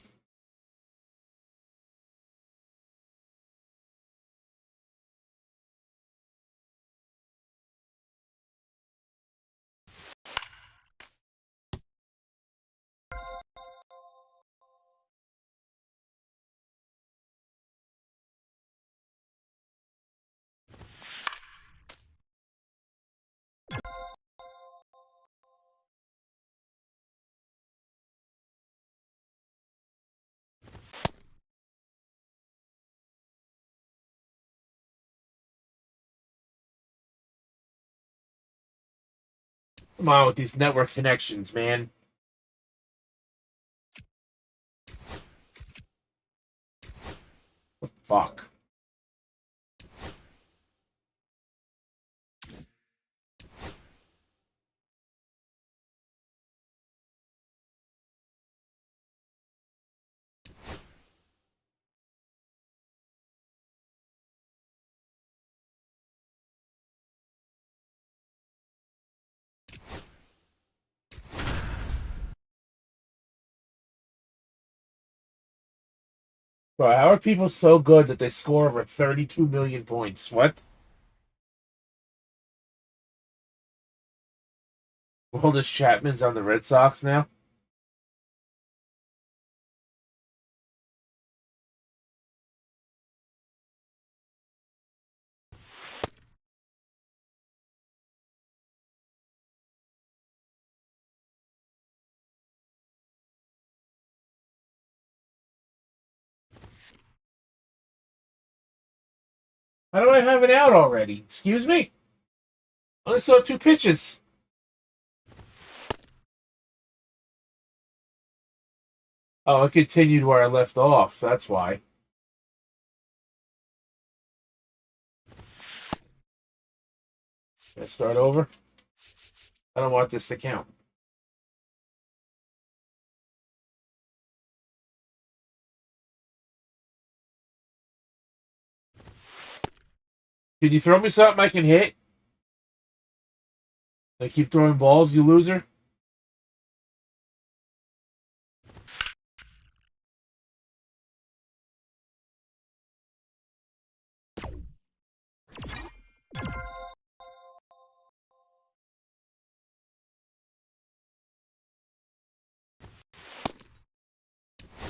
Come on with these network connections, man. Fuck. Bro, how are people so good that they score over 32 million points? What? Oldest Chapman's on the Red Sox now? How do I have it out already? Excuse me? I only saw 2 pitches. Oh, I continued where I left off. That's why. Let's start over. I don't want this to count. Can you throw me something I can hit? I keep throwing balls, you loser.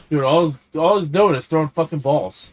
Dude, all he's doing is throwing fucking balls.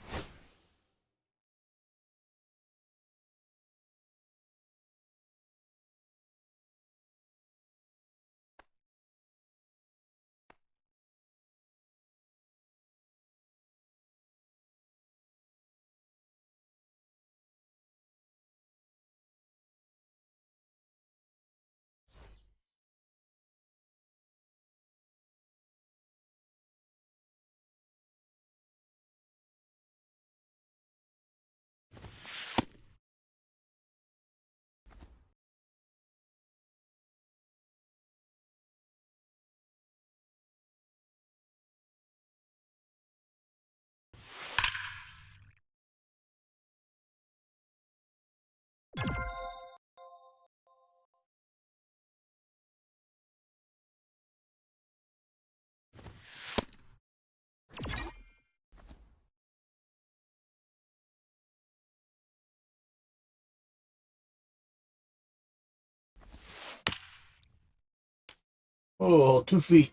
Oh, 2 feet.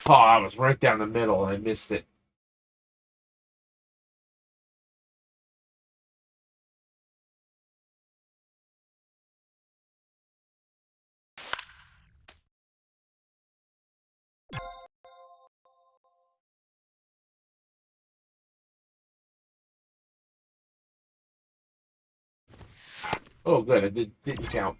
Oh, I was right down the middle and I missed it. Oh, good. It didn't count.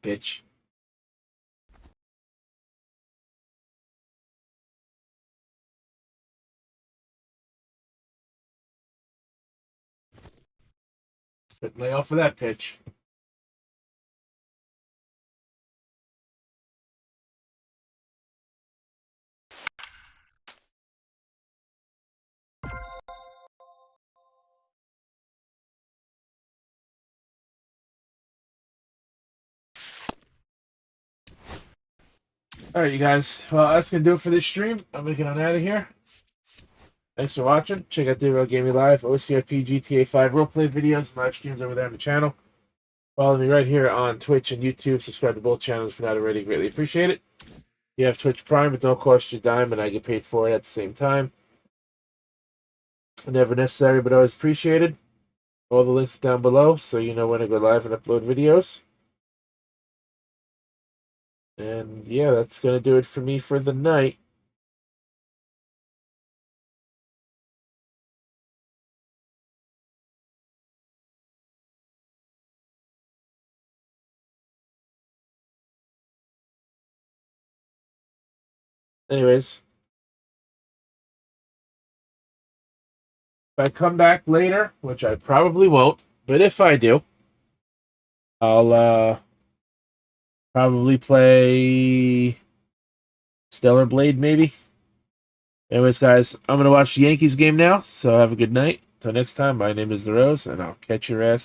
Bitch. Lay off of that pitch. All right, you guys. Well, that's going to do it for this stream. I'm going to get on out of here. Thanks for watching. Check out Real Gaming Live, OCRP, GTA 5 roleplay videos, and live streams over there on the channel. Follow me right here on Twitch and YouTube. Subscribe to both channels if you're not already. Greatly appreciate it. You have Twitch Prime, it don't cost you a dime, and I get paid for it at the same time. Never necessary, but always appreciated. All the links down below, so you know when to go live and upload videos. And yeah, that's going to do it for me for the night. Anyways, if I come back later, which I probably won't, but if I do, I'll probably play Stellar Blade, maybe. Anyways, guys, I'm going to watch the Yankees game now, so have a good night. Until next time, my name is The Rose, and I'll catch your ass.